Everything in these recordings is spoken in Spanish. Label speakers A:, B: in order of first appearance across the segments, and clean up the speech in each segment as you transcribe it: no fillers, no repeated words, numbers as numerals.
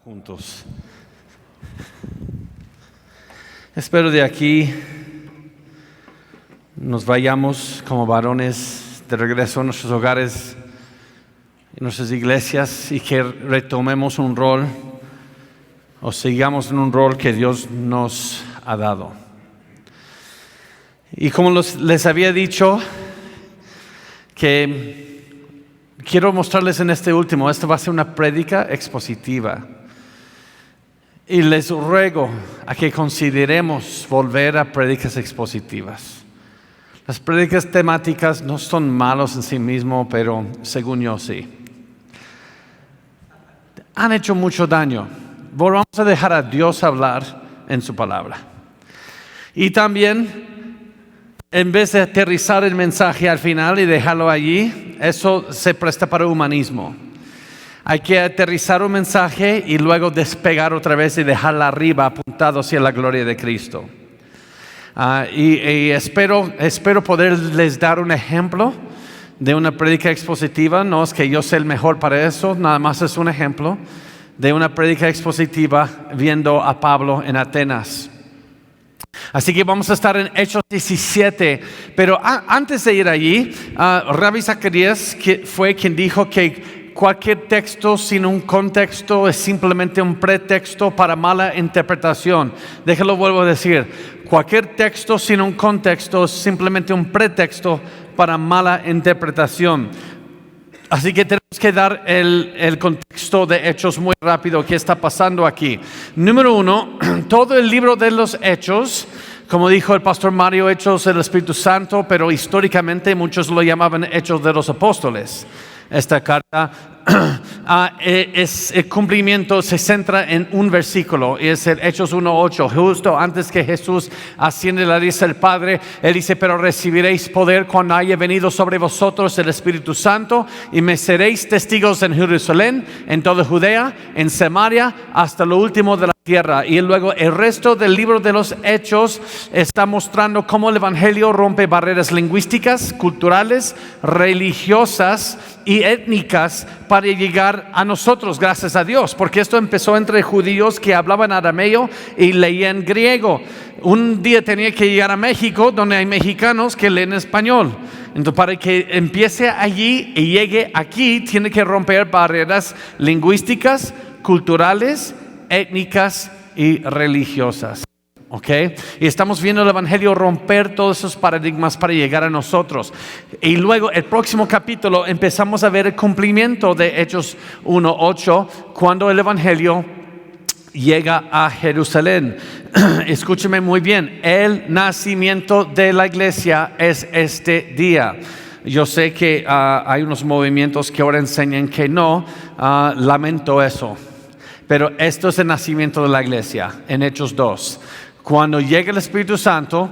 A: juntos. Espero de aquí nos vayamos como varones de regreso a nuestros hogares, en nuestras iglesias, y que retomemos un rol o sigamos en un rol que Dios nos ha dado. Y como les había dicho, que quiero mostrarles en este último, esta va a ser una prédica expositiva. Y les ruego a que consideremos volver a prédicas expositivas. Las prédicas temáticas no son malos en sí mismos, pero según yo sí. Han hecho mucho daño. Volvamos a dejar a Dios hablar en su palabra. Y también, en vez de aterrizar el mensaje al final y dejarlo allí, eso se presta para humanismo. Hay que aterrizar un mensaje y luego despegar otra vez y dejarla arriba apuntado hacia la gloria de Cristo. Y espero poderles dar un ejemplo de una prédica expositiva. No es que yo sea el mejor para eso, nada más es un ejemplo de una prédica expositiva viendo a Pablo en Atenas. Así que vamos a estar en Hechos 17, pero antes de ir allí, Rabbi Zacarías fue quien dijo que cualquier texto sin un contexto es simplemente un pretexto para mala interpretación. Déjalo, vuelvo a decir, cualquier texto sin un contexto es simplemente un pretexto para mala interpretación. Así que tenemos que dar el contexto de Hechos muy rápido. ¿Qué está pasando aquí? Número uno, todo el libro de los Hechos, como dijo el pastor Mario, Hechos del Espíritu Santo, pero históricamente muchos lo llamaban Hechos de los Apóstoles. Esta carta es el cumplimiento, se centra en un versículo, y es el Hechos 1:8. Justo antes que Jesús asciende a la diestra del Padre, Él dice: pero recibiréis poder cuando haya venido sobre vosotros el Espíritu Santo, y me seréis testigos en Jerusalén, en toda Judea, en Samaria, hasta lo último de la tierra. Y luego el resto del libro de los Hechos está mostrando cómo el Evangelio rompe barreras lingüísticas, culturales, religiosas y étnicas para llegar a nosotros, gracias a Dios, porque esto empezó entre judíos que hablaban arameo y leían griego. Un día tenía que llegar a México, donde hay mexicanos que leen español. Entonces, para que empiece allí y llegue aquí, tiene que romper barreras lingüísticas, culturales, étnicas y religiosas. ¿Ok? Y estamos viendo el Evangelio romper todos esos paradigmas para llegar a nosotros. Y luego el próximo capítulo empezamos a ver el cumplimiento de Hechos 1:8, cuando el Evangelio llega a Jerusalén. Escúcheme muy bien, el nacimiento de la iglesia es este día. Yo sé que hay unos movimientos que ahora enseñan que no, lamento eso. Pero esto es el nacimiento de la iglesia en Hechos 2. Cuando llega el Espíritu Santo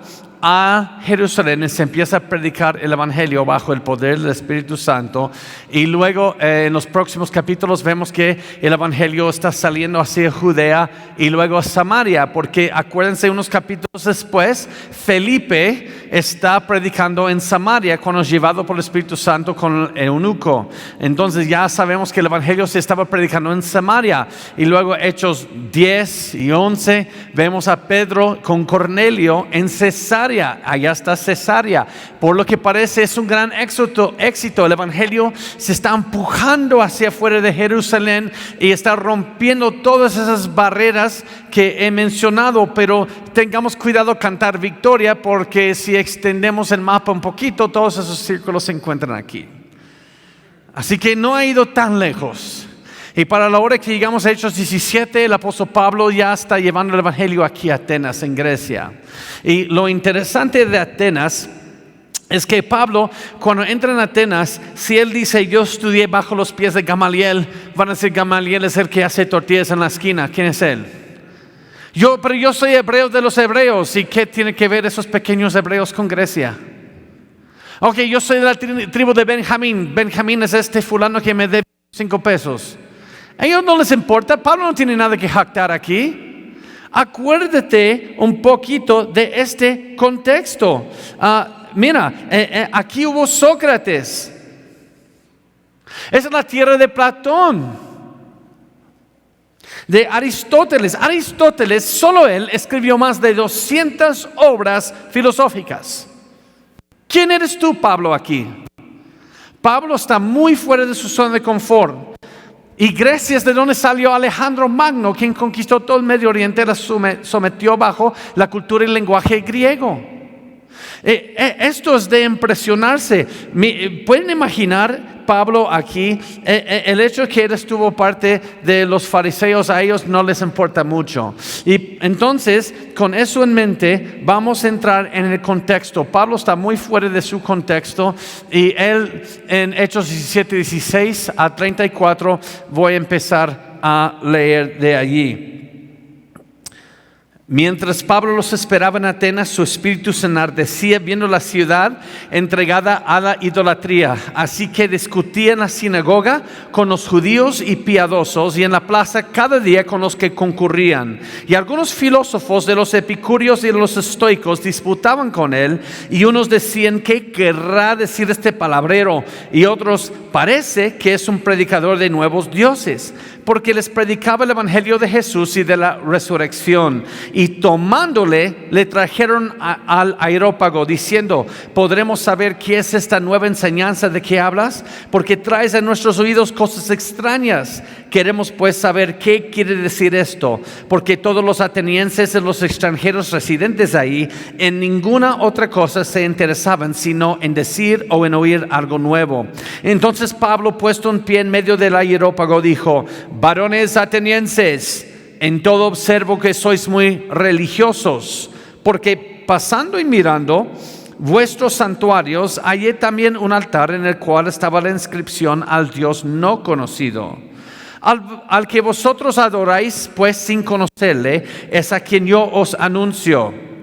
A: a Jerusalén, se empieza a predicar el Evangelio bajo el poder del Espíritu Santo. Y luego en los próximos capítulos vemos que el Evangelio está saliendo hacia Judea y luego a Samaria, porque acuérdense, unos capítulos después Felipe está predicando en Samaria cuando es llevado por el Espíritu Santo con el eunuco. Entonces ya sabemos que el Evangelio se estaba predicando en Samaria. Y luego Hechos 10 y 11 vemos a Pedro con Cornelio en Cesarea. Allá está Cesarea. Por lo que parece es un gran éxito. El Evangelio se está empujando hacia afuera de Jerusalén y está rompiendo todas esas barreras que he mencionado. Pero tengamos cuidado cantar victoria, porque si extendemos el mapa un poquito, todos esos círculos se encuentran aquí. Así que no ha ido tan lejos. Y para la hora que llegamos a Hechos 17, el apóstol Pablo ya está llevando el Evangelio aquí a Atenas, en Grecia. Y lo interesante de Atenas es que Pablo, cuando entra en Atenas, si él dice: yo estudié bajo los pies de Gamaliel, van a decir: Gamaliel es el que hace tortillas en la esquina. ¿Quién es él? Pero yo soy hebreo de los hebreos. ¿Y qué tiene que ver esos pequeños hebreos con Grecia? Ok, yo soy de la tribu de Benjamín. Benjamín es este fulano que me debe 5 pesos. A ellos no les importa. Pablo no tiene nada que jactar aquí. Acuérdate un poquito de este contexto. Aquí hubo Sócrates. Esa es la tierra de Platón. De Aristóteles. Aristóteles, solo él escribió más de 200 obras filosóficas. ¿Quién eres tú, Pablo, aquí? Pablo está muy fuera de su zona de confort. Y Grecia es de donde salió Alejandro Magno, quien conquistó todo el Medio Oriente, la sometió bajo la cultura y el lenguaje griego. Esto es de impresionarse. ¿Pueden imaginar, Pablo, aquí? El hecho de que él estuvo parte de los fariseos, a ellos no les importa mucho. Y entonces, con eso en mente, vamos a entrar en el contexto. Pablo está muy fuera de su contexto. Y él, en Hechos 17, 16 a 34, voy a empezar a leer de allí. Mientras Pablo los esperaba en Atenas, su espíritu se enardecía viendo la ciudad entregada a la idolatría. Así que discutía en la sinagoga con los judíos y piadosos, y en la plaza cada día con los que concurrían. Y algunos filósofos de los epicúreos y de los estoicos disputaban con él, y unos decían: ¿qué querrá decir este palabrero? Y otros: parece que es un predicador de nuevos dioses, porque les predicaba el evangelio de Jesús y de la resurrección. Y tomándole, le trajeron al Areópago, diciendo: ¿podremos saber qué es esta nueva enseñanza de que hablas? Porque traes a nuestros oídos cosas extrañas. Queremos pues saber qué quiere decir esto, porque todos los atenienses y los extranjeros residentes ahí en ninguna otra cosa se interesaban, sino en decir o en oír algo nuevo. Entonces Pablo, puesto en pie en medio del Areópago, dijo: varones atenienses, en todo observo que sois muy religiosos, porque pasando y mirando vuestros santuarios, hallé también un altar en el cual estaba la inscripción al Dios no conocido. Al que vosotros adoráis, pues sin conocerle, es a quien yo os anuncio.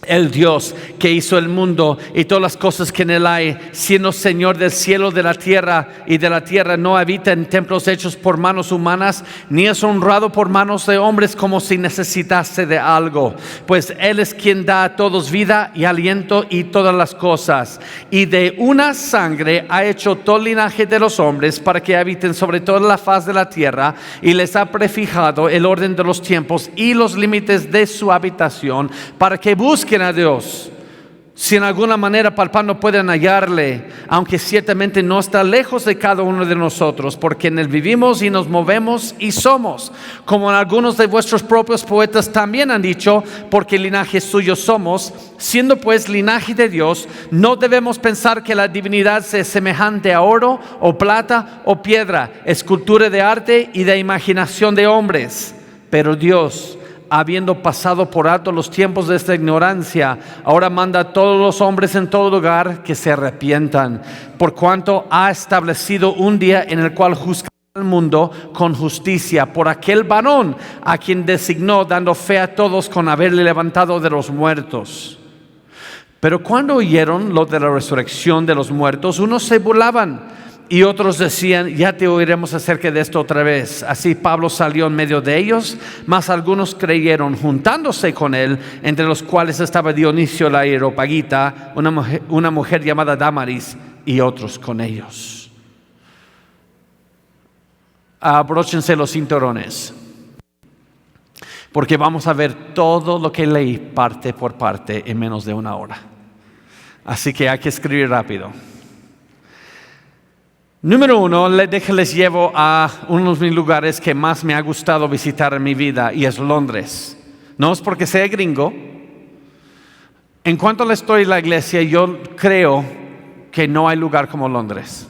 A: El Dios que hizo el mundo y todas las cosas que en él hay, siendo Señor del cielo, de la tierra y de la tierra, no habita en templos hechos por manos humanas, ni es honrado por manos de hombres como si necesitase de algo, pues él es quien da a todos vida y aliento y todas las cosas. Y de una sangre ha hecho todo el linaje de los hombres para que habiten sobre toda la faz de la tierra, y les ha prefijado el orden de los tiempos y los límites de su habitación, para que busquen a Dios, si en alguna manera palpando pueden hallarle, aunque ciertamente no está lejos de cada uno de nosotros, porque en él vivimos y nos movemos y somos, como algunos de vuestros propios poetas también han dicho, porque linaje suyo somos. Siendo pues linaje de Dios, no debemos pensar que la divinidad sea semejante a oro o plata o piedra, escultura de arte y de imaginación de hombres. Pero Dios, habiendo pasado por alto los tiempos de esta ignorancia, ahora manda a todos los hombres en todo lugar que se arrepientan, por cuanto ha establecido un día en el cual juzgará al mundo con justicia por aquel varón a quien designó, dando fe a todos con haberle levantado de los muertos. Pero cuando oyeron lo de la resurrección de los muertos, unos se burlaban y otros decían: ya te oiremos acerca de esto otra vez. Así Pablo salió en medio de ellos, mas algunos creyeron, juntándose con él, entre los cuales estaba Dionisio la Areopagita, una mujer llamada Damaris, y otros con ellos. Abróchense los cinturones, porque vamos a ver todo lo que leí parte por parte en menos de una hora. Así que hay que escribir rápido. Número 1, les llevo a uno de mis lugares que más me ha gustado visitar en mi vida, y es Londres. No es porque sea gringo. En cuanto a la historia de la iglesia, yo creo que no hay lugar como Londres.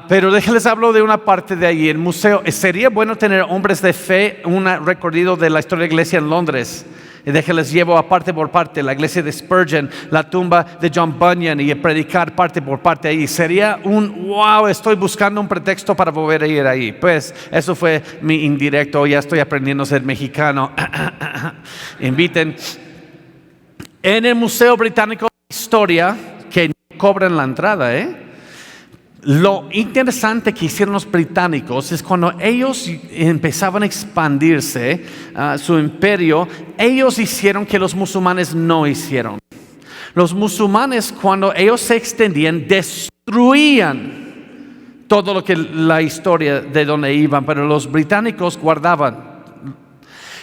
A: Pero déjenles hablo de una parte de allí, el museo. Sería bueno tener hombres de fe, un recorrido de la historia de la iglesia en Londres. Y déjenles llevo a parte por parte, la iglesia de Spurgeon, la tumba de John Bunyan, y predicar parte por parte ahí. Sería un wow, estoy buscando un pretexto para volver a ir ahí. Pues eso fue mi indirecto, ya estoy aprendiendo a ser mexicano. Inviten. En el Museo Británico de Historia, que no cobran la entrada, Lo interesante que hicieron los británicos es cuando ellos empezaban a expandirse, su imperio, ellos hicieron que los musulmanes no hicieron. Los musulmanes, cuando ellos se extendían, destruían todo lo que la historia de donde iban, pero los británicos guardaban.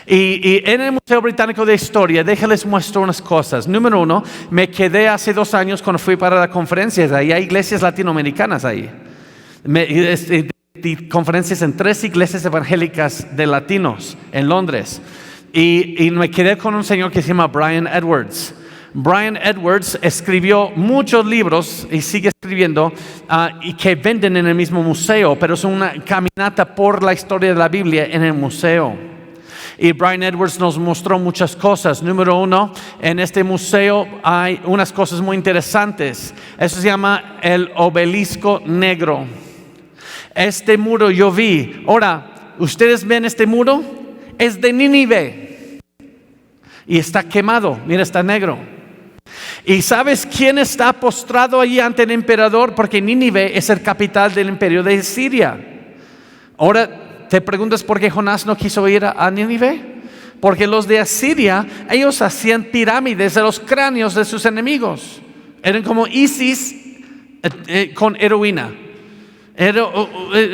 A: Y en el Museo Británico de Historia, déjales muestro unas cosas. Número uno, me quedé hace 2 años cuando fui para la conferencia. Ahí hay iglesias latinoamericanas ahí. Conferencias en 3 iglesias evangélicas de latinos en Londres. Y me quedé con un señor que se llama Brian Edwards. Brian Edwards escribió muchos libros y sigue escribiendo y que venden en el mismo museo, pero es una caminata por la historia de la Biblia en el museo. Y Brian Edwards nos mostró muchas cosas. Número uno, en este museo hay unas cosas muy interesantes. Eso se llama el obelisco negro. Este muro yo vi. Ahora, ¿ustedes ven este muro? Es de Nínive. Y está quemado. Mira, está negro. ¿Y sabes quién está postrado allí ante el emperador? Porque Nínive es el capital del imperio de Siria. Ahora, ¿te preguntas por qué Jonás no quiso ir a Nínive? Porque los de Asiria, ellos hacían pirámides de los cráneos de sus enemigos. Eran como ISIS con heroína. Era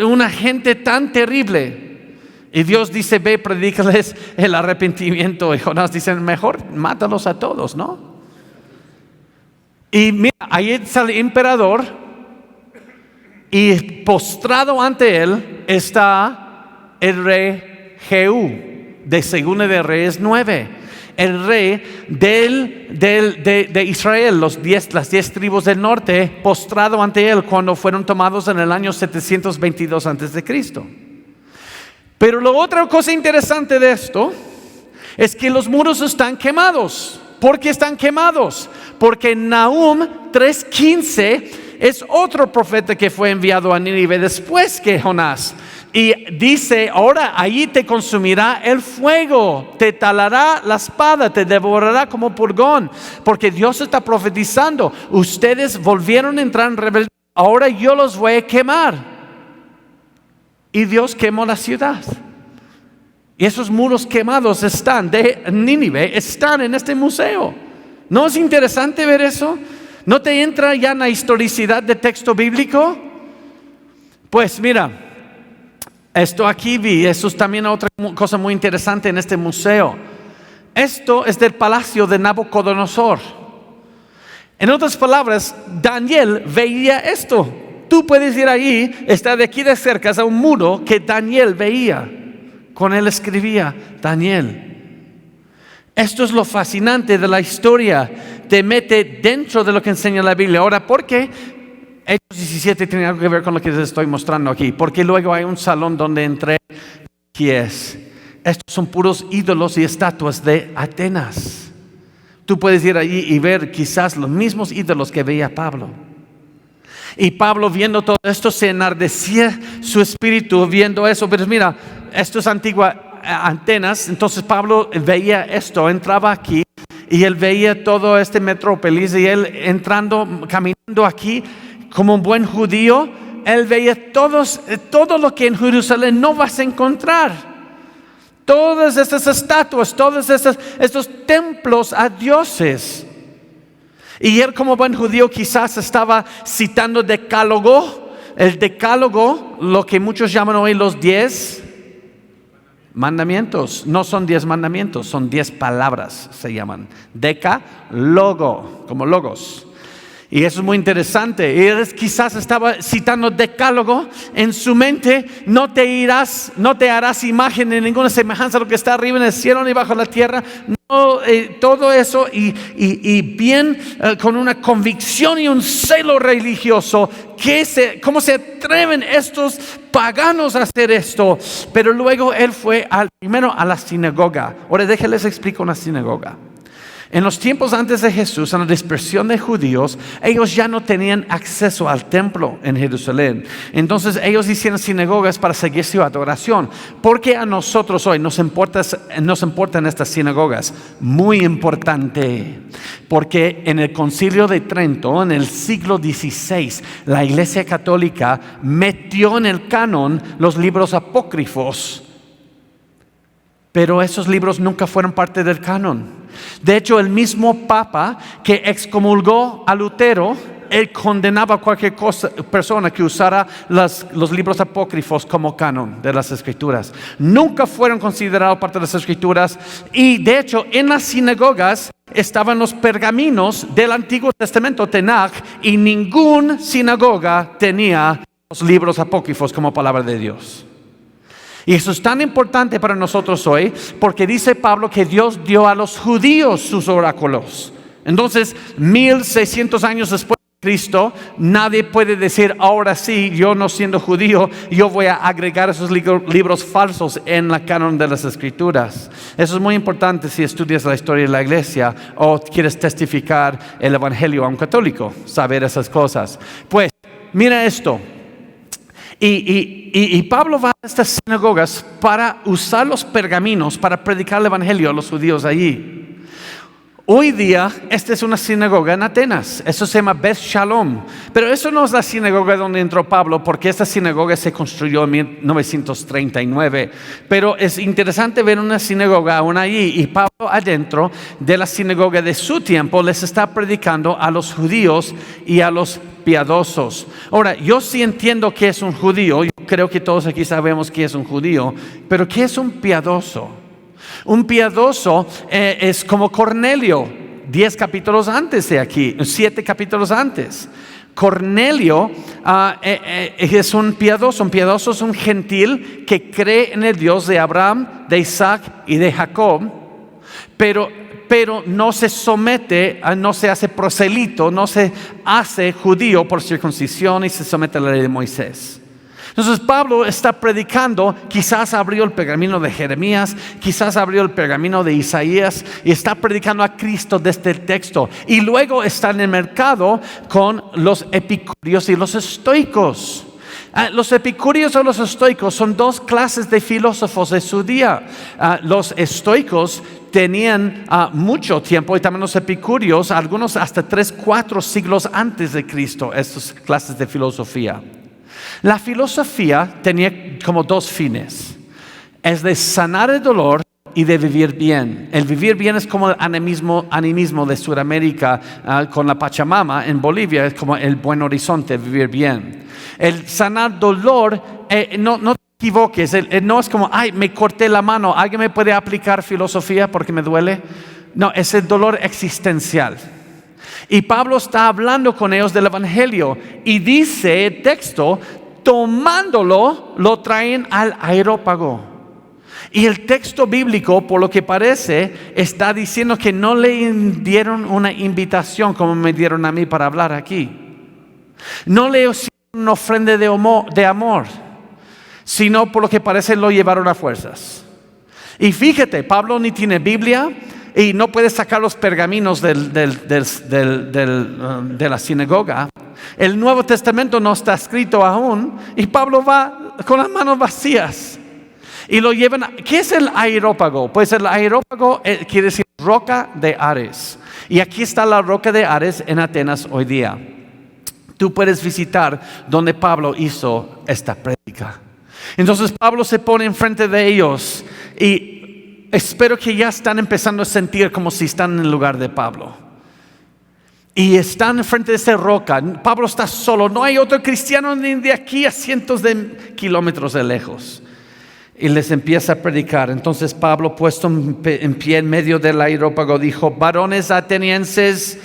A: una gente tan terrible. Y Dios dice, ve, predícales el arrepentimiento. Y Jonás dice, mejor mátalos a todos, ¿no? Y mira, ahí está el emperador. Y postrado ante él está el rey Jehú, de Segunda de Reyes 9, el rey de Israel, las 10 tribus del norte, postrado ante él cuando fueron tomados en el año 722 a.C. Pero la otra cosa interesante de esto es que los muros están quemados. ¿Por qué están quemados? Porque Nahum 3:15 es otro profeta que fue enviado a Nínive después que Jonás. Y dice, ahora allí te consumirá el fuego, te talará la espada, te devorará como purgón. Porque Dios está profetizando, ustedes volvieron a entrar en rebeldía, ahora yo los voy a quemar. Y Dios quemó la ciudad. Y esos muros quemados están de Nínive, están en este museo. ¿No es interesante ver eso? ¿No te entra ya en la historicidad del texto bíblico? Pues mira, esto aquí vi, eso es también otra cosa muy interesante en este museo. Esto es del palacio de Nabucodonosor. En otras palabras, Daniel veía esto. Tú puedes ir ahí, está de aquí de cerca, es un muro que Daniel veía. Con él escribía Daniel. Esto es lo fascinante de la historia. Te mete dentro de lo que enseña la Biblia. Ahora, ¿por qué? Hechos 17 tiene algo que ver con lo que les estoy mostrando aquí. Porque luego hay un salón donde entré. ¿Qué es? Estos son puros ídolos y estatuas de Atenas. Tú puedes ir allí y ver quizás los mismos ídolos que veía Pablo. Y Pablo, viendo todo esto, se enardecía su espíritu viendo eso. Pero mira, esto es antigua Atenas. Entonces Pablo veía esto, entraba aquí y él veía todo este metrópolis. Y él entrando, caminando aquí como un buen judío, él veía todo lo que en Jerusalén no vas a encontrar. Todas estas estatuas, todos estos templos a dioses. Y él como buen judío quizás estaba citando decálogo. El decálogo, lo que muchos llaman hoy los 10 mandamientos. No son 10 mandamientos, son 10 palabras, se llaman. Decálogo, como logos. Y eso es muy interesante. Y él quizás estaba citando decálogo en su mente. No te harás imagen de ninguna semejanza a lo que está arriba en el cielo ni bajo la tierra. No, todo eso y bien con una convicción y un celo religioso. ¿Cómo se atreven estos paganos a hacer esto? Pero luego él fue primero a la sinagoga. Ahora déjenles explicar una sinagoga. En los tiempos antes de Jesús, en la dispersión de judíos, ellos ya no tenían acceso al templo en Jerusalén. Entonces ellos hicieron sinagogas para seguir su adoración. ¿Por qué a nosotros hoy nos importan estas sinagogas? Muy importante. Porque en el Concilio de Trento, en el siglo XVI, la Iglesia Católica metió en el canon los libros apócrifos. Pero esos libros nunca fueron parte del canon. De hecho, el mismo Papa que excomulgó a Lutero él condenaba a cualquier persona que usara los libros apócrifos como canon de las Escrituras. Nunca fueron considerados parte de las Escrituras, y de hecho en las sinagogas estaban los pergaminos del Antiguo Testamento, Tenach, y ninguna sinagoga tenía los libros apócrifos como palabra de Dios. Y eso es tan importante para nosotros hoy, porque dice Pablo que Dios dio a los judíos sus oráculos. Entonces, 1600 años después de Cristo, nadie puede decir, ahora sí, yo no siendo judío, yo voy a agregar esos libros falsos en la canon de las Escrituras. Eso es muy importante si estudias la historia de la iglesia o quieres testificar el evangelio a un católico, saber esas cosas. Pues, mira esto. Y Pablo va a estas sinagogas para usar los pergaminos para predicar el evangelio a los judíos allí. Hoy día, esta es una sinagoga en Atenas. Eso se llama Beth Shalom. Pero eso no es la sinagoga donde entró Pablo, porque esta sinagoga se construyó en 1939. Pero es interesante ver una sinagoga aún allí. Y Pablo, adentro de la sinagoga de su tiempo, les está predicando a los judíos y a los piadosos. Ahora, yo sí entiendo que es un judío. Yo creo que todos aquí sabemos que es un judío. Pero ¿qué es un piadoso? Un piadoso es como Cornelio, 10 capítulos antes de aquí, 7 capítulos antes. Cornelio es un piadoso es un gentil que cree en el Dios de Abraham, de Isaac y de Jacob, pero no se somete, no se hace proselito, no se hace judío por circuncisión y se somete a la ley de Moisés. Entonces Pablo está predicando, quizás abrió el pergamino de Jeremías, quizás abrió el pergamino de Isaías y está predicando a Cristo desde el texto. Y luego está en el mercado con los epicúreos y los estoicos. Los epicúreos o los estoicos son dos clases de filósofos de su día. Los estoicos tenían mucho tiempo, y también los epicúreos, algunos hasta 3-4 siglos antes de Cristo, estas clases de filosofía. La filosofía tenía como dos fines: es de sanar el dolor y de vivir bien. El vivir bien es como el animismo de Sudamérica con la Pachamama. En Bolivia es como el buen horizonte, vivir bien. El sanar dolor, no te equivoques, no es como, ay, me corté la mano, ¿alguien me puede aplicar filosofía porque me duele? No, es el dolor existencial. Y Pablo está hablando con ellos del evangelio y dice el texto, tomándolo, lo traen al areópago. Y el texto bíblico, por lo que parece, está diciendo que no le dieron una invitación como me dieron a mí para hablar aquí. No le hicieron una ofrenda de amor, sino por lo que parece lo llevaron a fuerzas. Y fíjate, Pablo ni tiene Biblia y no puede sacar los pergaminos de la sinagoga. El Nuevo Testamento no está escrito aún y Pablo va con las manos vacías y lo llevan. ¿Qué es el areópago? Pues el areópago quiere decir roca de Ares, y aquí está la roca de Ares en Atenas hoy día. Tú puedes visitar donde Pablo hizo esta prédica. Entonces Pablo se pone enfrente de ellos y espero que ya están empezando a sentir como si están en el lugar de Pablo. Y están enfrente de esa roca. Pablo está solo, no hay otro cristiano ni de aquí a cientos de kilómetros de lejos. Y les empieza a predicar. Entonces Pablo, puesto en pie en medio del areópago, dijo: varones atenienses,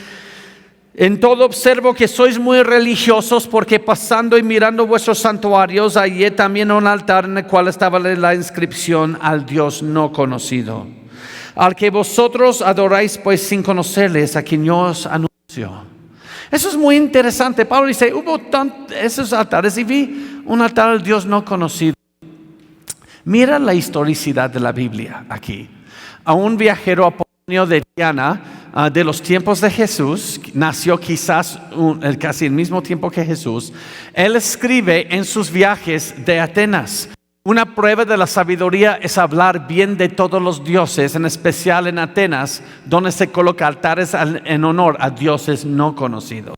A: en todo observo que sois muy religiosos, porque pasando y mirando vuestros santuarios, hallé también un altar en el cual estaba la inscripción: al Dios no conocido, al que vosotros adoráis pues sin conocerles, a quien yo os anuncio. Eso es muy interesante. Pablo dice, hubo esos altares y vi un altar al Dios no conocido. Mira la historicidad de la Biblia aquí. A un viajero Apolonio de Tiana, de los tiempos de Jesús, nació quizás casi el mismo tiempo que Jesús. Él escribe en sus viajes de Atenas: una prueba de la sabiduría es hablar bien de todos los dioses, en especial en Atenas, donde se coloca altares en honor a dioses no conocidos.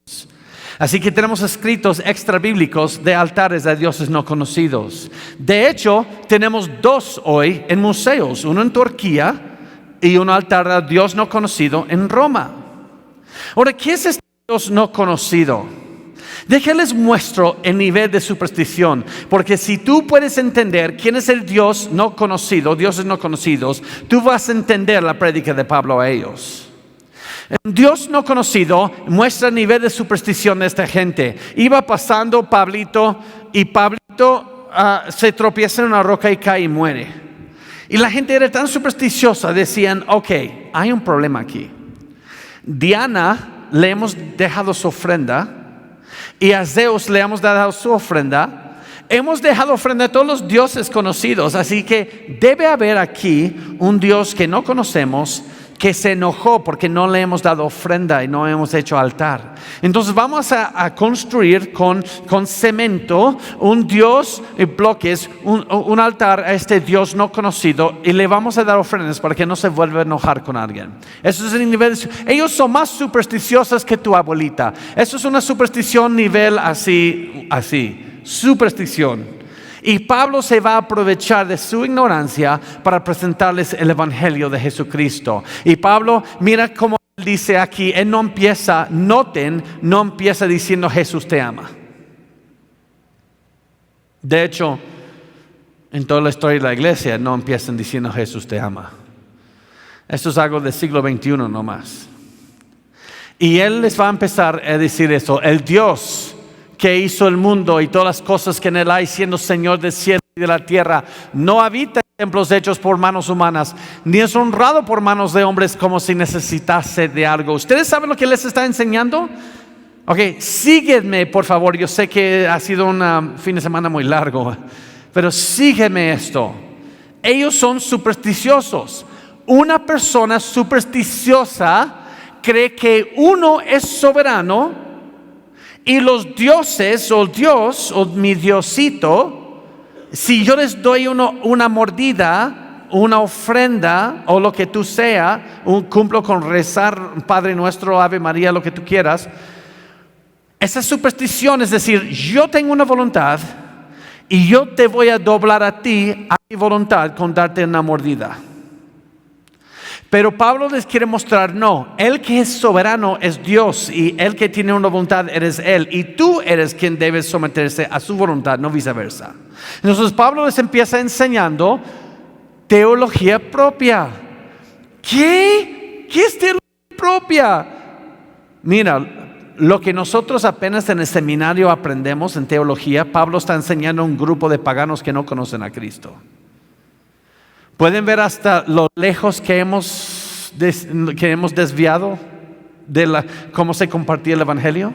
A: Así que tenemos escritos extra bíblicos de altares a dioses no conocidos. De hecho, tenemos dos hoy en museos, uno en Turquía y un altar a Dios no conocido en Roma. Ahora, ¿qué es este Dios no conocido. Déjenles muestro el nivel de superstición, porque si tú puedes entender quién es el Dios no conocido, dioses no conocidos, tú vas a entender la prédica de Pablo a ellos. Un Dios no conocido muestra el nivel de superstición de esta gente. Iba pasando Pablito y Pablito se tropieza en una roca y cae y muere. Y la gente era tan supersticiosa, decían, ok, hay un problema aquí. Diana le hemos dejado su ofrenda y a Zeus le hemos dado su ofrenda. Hemos dejado ofrenda a todos los dioses conocidos, así que debe haber aquí un Dios que no conocemos, que se enojó porque no le hemos dado ofrenda y no hemos hecho altar. Entonces vamos a construir con cemento un Dios y bloques, un altar a este Dios no conocido, y le vamos a dar ofrendas para que no se vuelva a enojar con alguien. Eso es el nivel. Ellos son más supersticiosos que tu abuelita. Eso es una superstición nivel así, superstición. Y Pablo se va a aprovechar de su ignorancia para presentarles el evangelio de Jesucristo. Y Pablo, mira cómo él dice aquí, él no empieza, noten, no empieza diciendo Jesús te ama. De hecho, en toda la historia de la iglesia no empiezan diciendo Jesús te ama. Esto es algo del siglo XXI nomás. Y él les va a empezar a decir eso, el Dios que hizo el mundo y todas las cosas que en él hay, siendo Señor del cielo y de la tierra, no habita en templos hechos por manos humanas, ni es honrado por manos de hombres como si necesitase de algo. ¿Ustedes saben lo que les está enseñando? Ok, sígueme por favor. Yo sé que ha sido un fin de semana muy largo, pero sígueme esto. Ellos son supersticiosos. Una persona supersticiosa cree que uno es soberano y los dioses o Dios o mi Diosito, si yo les doy una mordida, una ofrenda o lo que tú sea, cumplo con rezar Padre Nuestro, Ave María, lo que tú quieras. Esa superstición es decir, yo tengo una voluntad y yo te voy a doblar a ti, a mi voluntad, con darte una mordida. Pero Pablo les quiere mostrar, no, el que es soberano es Dios y el que tiene una voluntad eres Él. Y tú eres quien debe someterse a su voluntad, no viceversa. Entonces Pablo les empieza enseñando teología propia. ¿Qué? ¿Qué es teología propia? Mira, lo que nosotros apenas en el seminario aprendemos en teología, Pablo está enseñando a un grupo de paganos que no conocen a Cristo. ¿Pueden ver hasta lo lejos que hemos desviado de cómo se compartía el evangelio?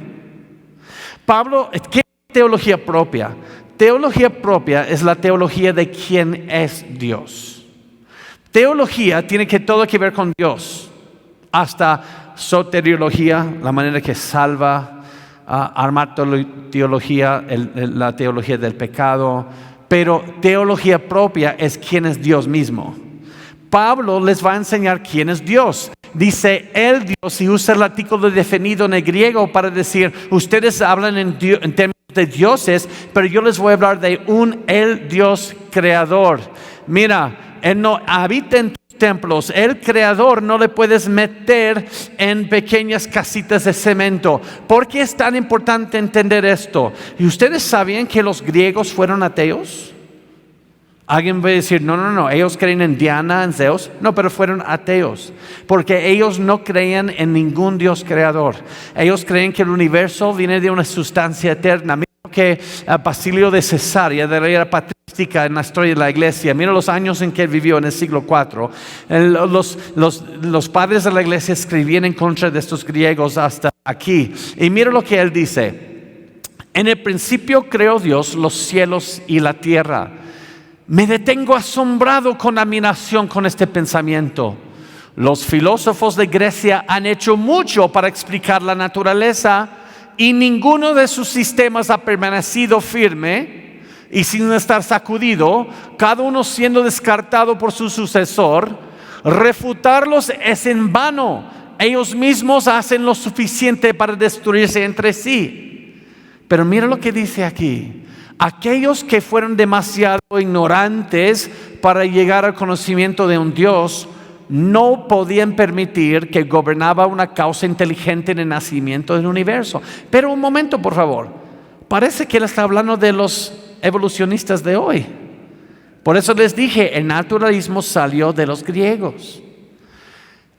A: Pablo, ¿qué es teología propia? Teología propia es la teología de quién es Dios. Teología tiene todo que ver con Dios, hasta soteriología, la manera que salva, armatología, la teología del pecado. Pero teología propia es quién es Dios mismo. Pablo les va a enseñar quién es Dios. Dice el Dios y usa el artículo definido en el griego para decir, ustedes hablan en términos de dioses, pero yo les voy a hablar de el Dios creador. Mira, Él no habita en templos, el creador no le puedes meter en pequeñas casitas de cemento. ¿Por qué es tan importante entender esto? ¿Y ustedes sabían que los griegos fueron ateos? Alguien va a decir, no, ellos creen en Diana, en Zeus. No, pero fueron ateos, porque ellos no creían en ningún Dios creador. Ellos creen que el universo viene de una sustancia eterna. Mira que Basilio de Cesarea, de la era patrística en la historia de la iglesia, mira los años en que él vivió en el siglo IV. Los padres de la iglesia escribían en contra de estos griegos hasta aquí. Y mira lo que él dice: en el principio creó Dios los cielos y la tierra. Me detengo asombrado con admiración con este pensamiento. Los filósofos de Grecia han hecho mucho para explicar la naturaleza y ninguno de sus sistemas ha permanecido firme y sin estar sacudido, cada uno siendo descartado por su sucesor. Refutarlos es en vano. Ellos mismos hacen lo suficiente para destruirse entre sí. Pero mira lo que dice aquí: aquellos que fueron demasiado ignorantes para llegar al conocimiento de un Dios no podían permitir que gobernaba una causa inteligente en el nacimiento del universo. Pero un momento, por favor. Parece que él está hablando de los evolucionistas de hoy. Por eso les dije, el naturalismo salió de los griegos.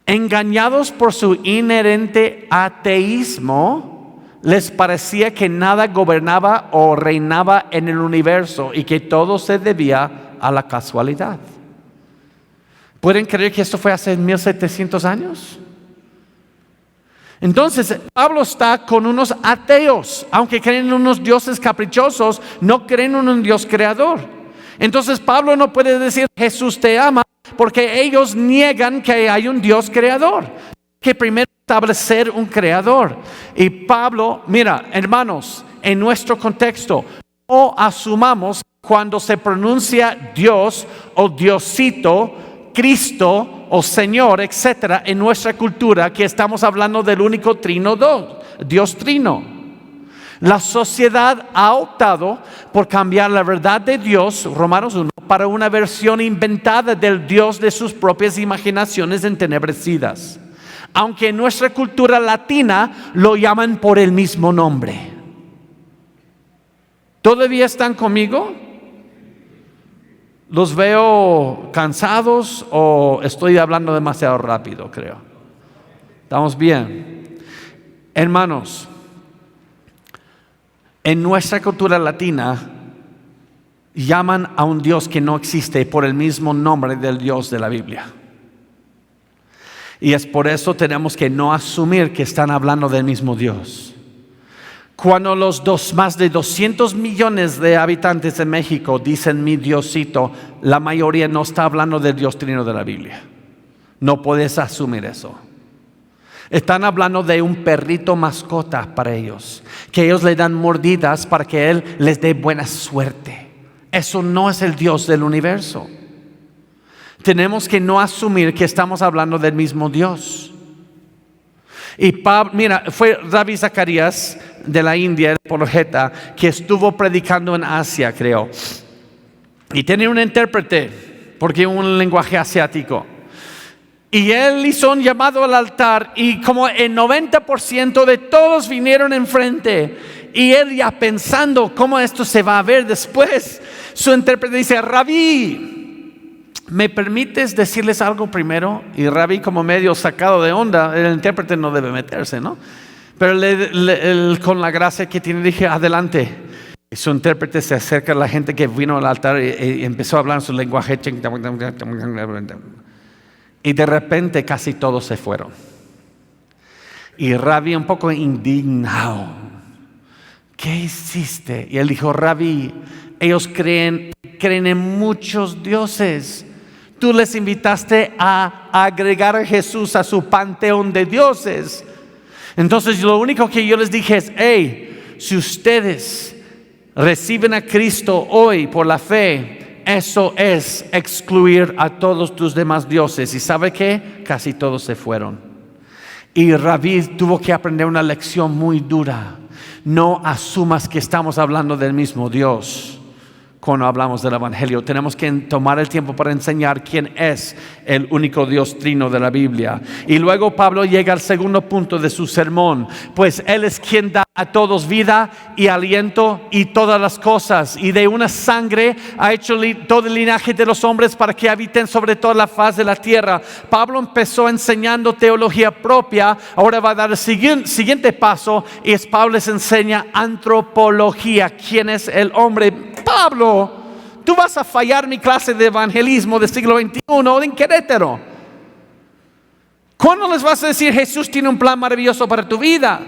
A: Engañados por su inherente ateísmo, les parecía que nada gobernaba o reinaba en el universo y que todo se debía a la casualidad. ¿Pueden creer que esto fue hace 1700 años? Entonces, Pablo está con unos ateos, aunque creen en unos dioses caprichosos, no creen en un Dios creador. Entonces, Pablo no puede decir Jesús te ama, porque ellos niegan que hay un Dios creador, que primero establecer un creador. Y Pablo, mira, hermanos, en nuestro contexto, no asumamos cuando se pronuncia Dios o Diosito, Cristo o Señor, etcétera, en nuestra cultura, que estamos hablando del único trino Dios trino. La sociedad ha optado por cambiar la verdad de Dios, Romanos 1, para una versión inventada del Dios de sus propias imaginaciones entenebrecidas. Aunque en nuestra cultura latina lo llaman por el mismo nombre. ¿Todavía están conmigo? ¿Los veo cansados o estoy hablando demasiado rápido, creo? ¿Estamos bien? Hermanos, en nuestra cultura latina llaman a un Dios que no existe por el mismo nombre del Dios de la Biblia. Y es por eso tenemos que no asumir que están hablando del mismo Dios. Cuando más de 200 millones de habitantes en México dicen mi Diosito, la mayoría no está hablando del Dios trino de la Biblia. No puedes asumir eso. Están hablando de un perrito mascota para ellos, que ellos le dan mordidas para que Él les dé buena suerte. Eso no es el Dios del universo. Tenemos que no asumir que estamos hablando del mismo Dios. Y Pablo, mira, fue Ravi Zacharias de la India, el apologeta, que estuvo predicando en Asia, creo. Y tenía un intérprete, porque un lenguaje asiático. Y él hizo un llamado al altar y como el 90% de todos vinieron enfrente. Y él ya pensando cómo esto se va a ver después, su intérprete dice, Rabí, ¿me permites decirles algo primero? Y Rabí, como medio sacado de onda, el intérprete no debe meterse, ¿no? Pero él, con la gracia que tiene, dije, adelante. Y su intérprete se acerca a la gente que vino al altar y empezó a hablar en su lenguaje. Y de repente casi todos se fueron. Y Rabí, un poco indignado, ¿qué hiciste? Y él dijo, Rabí, ellos creen en muchos dioses. Tú les invitaste a agregar a Jesús a su panteón de dioses. Entonces lo único que yo les dije es, hey, si ustedes reciben a Cristo hoy por la fe, eso es excluir a todos tus demás dioses. ¿Y sabe qué? Casi todos se fueron. Y Rabí tuvo que aprender una lección muy dura. No asumas que estamos hablando del mismo Dios. Cuando hablamos del Evangelio, tenemos que tomar el tiempo para enseñar quién es el único Dios trino de la Biblia. Y luego Pablo llega al segundo punto de su sermón, pues Él es quien da a todos vida y aliento y todas las cosas, y de una sangre ha hecho todo el linaje de los hombres para que habiten sobre toda la faz de la tierra. Pablo empezó enseñando teología propia, ahora va a dar el siguiente paso, y es Pablo les enseña antropología. ¿Quién es el hombre? Pablo, tú vas a fallar mi clase de evangelismo del siglo XXI en Querétaro. ¿Cuándo les vas a decir Jesús tiene un plan maravilloso para tu vida?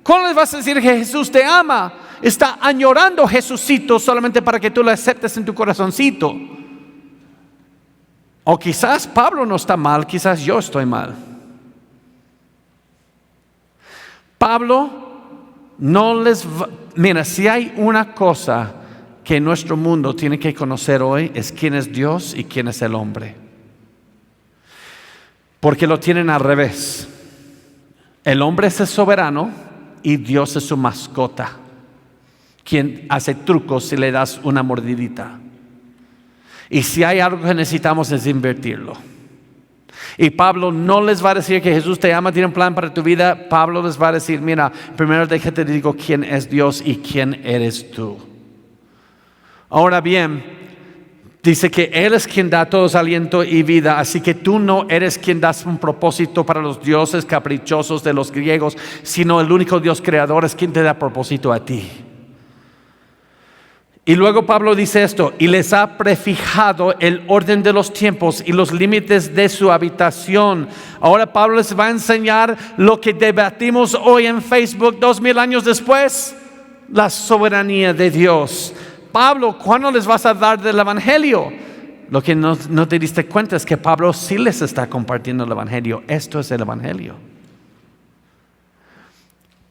A: ¿Cuándo les vas a decir que Jesús te ama? Está añorando Jesucito solamente para que tú lo aceptes en tu corazoncito. O quizás Pablo no está mal, quizás yo estoy mal. Pablo no les va. Mira, si hay una cosa que nuestro mundo tiene que conocer hoy, es quién es Dios y quién es el hombre. Porque lo tienen al revés. El hombre es el soberano y Dios es su mascota, quien hace trucos si le das una mordidita. Y si hay algo que necesitamos es invertirlo. Y Pablo no les va a decir que Jesús te ama, tiene un plan para tu vida. Pablo les va a decir, mira, primero déjate te digo quién es Dios y quién eres tú. Ahora bien, dice que Él es quien da a todos aliento y vida, así que tú no eres quien das un propósito para los dioses caprichosos de los griegos, sino el único Dios creador es quien te da propósito a ti. Y luego Pablo dice esto, y les ha prefijado el orden de los tiempos y los límites de su habitación. Ahora Pablo les va a enseñar lo que debatimos hoy en Facebook 2000 años después, la soberanía de Dios. Pablo, ¿cuándo les vas a dar del evangelio? Lo que no te diste cuenta es que Pablo sí les está compartiendo el evangelio. Esto es el evangelio.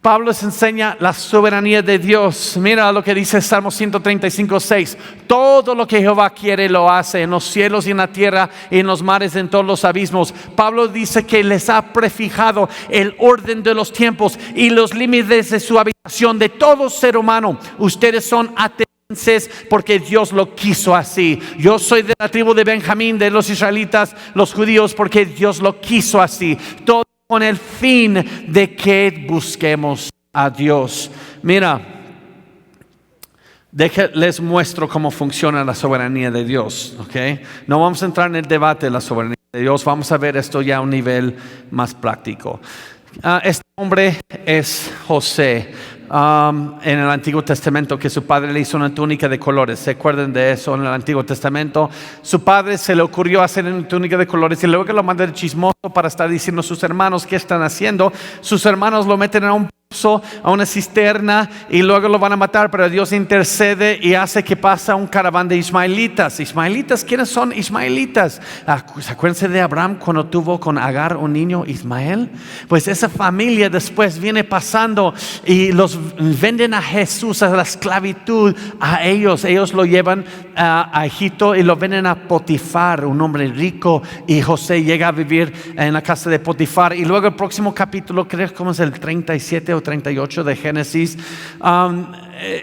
A: Pablo les enseña la soberanía de Dios. Mira lo que dice Salmo 135:6. Todo lo que Jehová quiere lo hace en los cielos y en la tierra y en los mares, en todos los abismos. Pablo dice que les ha prefijado el orden de los tiempos y los límites de su habitación de todo ser humano. Ustedes son atenienses porque Dios lo quiso así. Yo soy de la tribu de Benjamín, de los israelitas, los judíos, porque Dios lo quiso así. Todo con el fin de que busquemos a Dios. Mira, les muestro cómo funciona la soberanía de Dios, ¿ok? No vamos a entrar en el debate de la soberanía de Dios, vamos a ver esto ya a un nivel más práctico. Este hombre es José. En el Antiguo Testamento, que su padre le hizo una túnica de colores. ¿Se acuerdan de eso en el Antiguo Testamento? Su padre se le ocurrió hacer una túnica de colores y luego que lo manda de chismoso para estar diciendo a sus hermanos qué están haciendo. Sus hermanos lo meten a un pozo, a una cisterna, y luego lo van a matar, pero Dios intercede y hace que pasa un caraván de ismaelitas. ¿Ismaelitas? ¿Quiénes son ismaelitas? Acuérdense de Abraham cuando tuvo con Agar un niño, Ismael. Pues esa familia después viene pasando y los venden a Jesús, a la esclavitud, a ellos lo llevan a Egipto y lo venden a Potifar, un hombre rico, y José llega a vivir en la casa de Potifar. Y luego el próximo capítulo, creo como es el 37 o 38 de Génesis,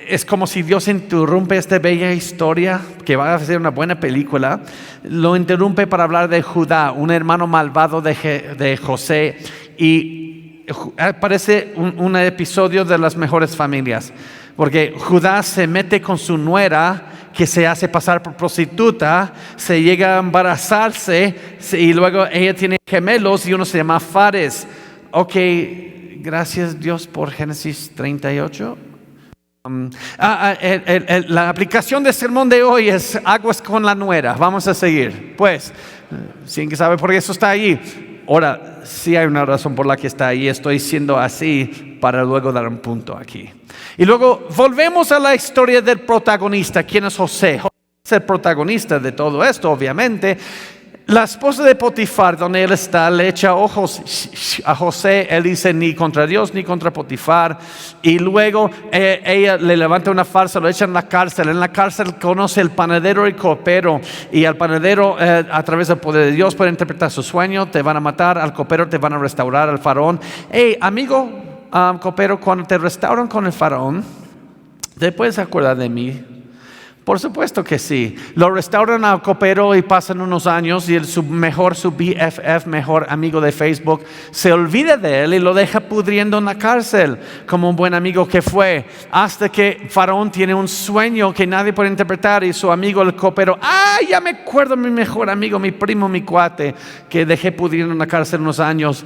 A: es como si Dios interrumpe esta bella historia que va a ser una buena película, lo interrumpe para hablar de Judá, un hermano malvado de José, y aparece un episodio de las mejores familias, porque Judá se mete con su nuera que se hace pasar por prostituta, se llega a embarazarse y luego ella tiene gemelos y uno se llama Fares. Ok, gracias Dios por Génesis 38. La aplicación del sermón de hoy es aguas con la nuera. Vamos a seguir. Pues, sin que sabe por qué eso está allí. Ahora, sí hay una razón por la que está ahí. Estoy siendo así para luego dar un punto aquí. Y luego volvemos a la historia del protagonista. ¿Quién es José? José es el protagonista de todo esto, obviamente. La esposa de Potifar, donde él está, le echa ojos a José. Él dice ni contra Dios ni contra Potifar. Y luego ella le levanta una farsa, lo echa en la cárcel. En la cárcel conoce el panadero y copero. Y al panadero, a través del poder de Dios, puede interpretar su sueño. Te van a matar. Al copero te van a restaurar. Al faraón. Hey, amigo copero, cuando te restauran con el faraón, ¿te puedes acordar de mí? Por supuesto que sí. Lo restauran al copero y pasan unos años y su BFF, mejor amigo de Facebook, se olvida de él y lo deja pudriendo en la cárcel como un buen amigo que fue, hasta que Faraón tiene un sueño que nadie puede interpretar y su amigo el copero, ya me acuerdo, mi mejor amigo, mi primo, mi cuate que dejé pudriendo en la cárcel unos años,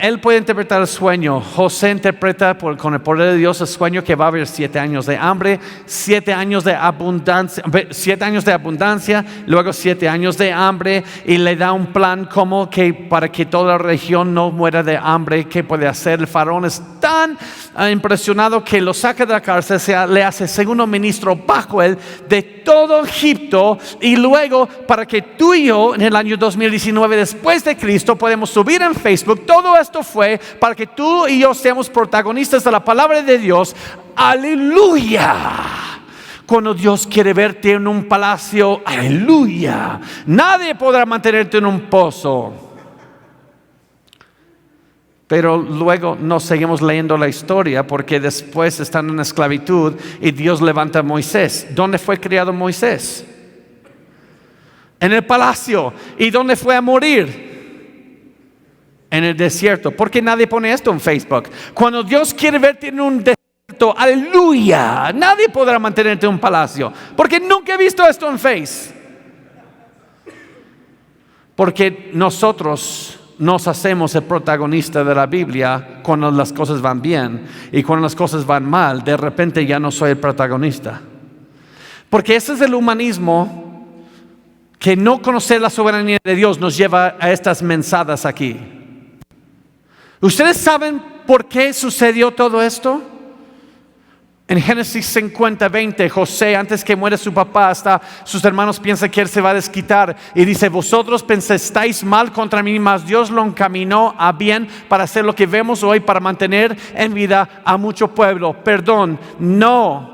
A: él puede interpretar el sueño. José interpreta con el poder de Dios el sueño que va a haber 7 años de hambre, 7 años de abundancia, 7 años de abundancia, luego 7 años de hambre, y le da un plan como que para que toda la región no muera de hambre. ¿Qué puede hacer? El faraón es tan impresionado que lo saca de la cárcel, le hace segundo ministro bajo él de todo Egipto, y luego para que tú y yo en el año 2019 después de Cristo podemos subir en Facebook, todo esto fue para que tú y yo seamos protagonistas de la palabra de Dios. ¡Aleluya! Cuando Dios quiere verte en un palacio, aleluya, nadie podrá mantenerte en un pozo. Pero luego no seguimos leyendo la historia, porque después están en esclavitud y Dios levanta a Moisés. ¿Dónde fue criado Moisés? En el palacio. ¿Y dónde fue a morir? en el desierto. ¿Por qué nadie pone esto en Facebook? Cuando Dios quiere verte en un desierto, aleluya, nadie podrá mantenerte en un palacio. Porque nunca he visto esto en Facebook. Porque nosotros nos hacemos el protagonista de la Biblia cuando las cosas van bien, y cuando las cosas van mal, de repente ya no soy el protagonista. Porque ese es el humanismo, que no conocer la soberanía de Dios nos lleva a estas mensadas aquí. ¿Ustedes saben por qué sucedió todo esto? En Génesis 50:20, José, antes que muere su papá, hasta sus hermanos piensan que él se va a desquitar, y dice: vosotros pensáis mal contra mí, mas Dios lo encaminó a bien para hacer lo que vemos hoy, para mantener en vida a mucho pueblo. Perdón, no.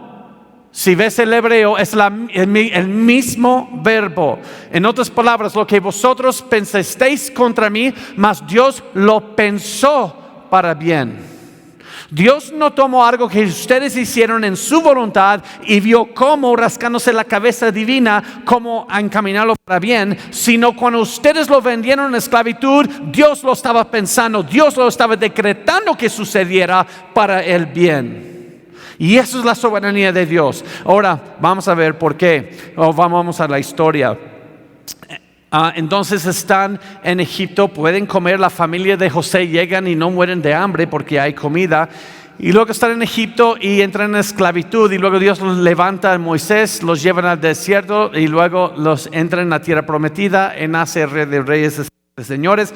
A: Si ves el hebreo, es el mismo verbo. En otras palabras, lo que vosotros pensasteis contra mí, mas Dios lo pensó para bien. Dios no tomó algo que ustedes hicieron en su voluntad y vio cómo, rascándose la cabeza divina, cómo encaminarlo para bien, sino cuando ustedes lo vendieron en esclavitud, Dios lo estaba pensando, Dios lo estaba decretando que sucediera para el bien. Y eso es la soberanía de Dios. Ahora vamos a ver por qué. Vamos a la historia. Entonces están en Egipto, pueden comer, la familia de José llegan y no mueren de hambre porque hay comida. Y luego están en Egipto y entran en esclavitud, y luego Dios los levanta a Moisés, los llevan al desierto y luego los entran en la tierra prometida, en nace Rey de Reyes y Señores,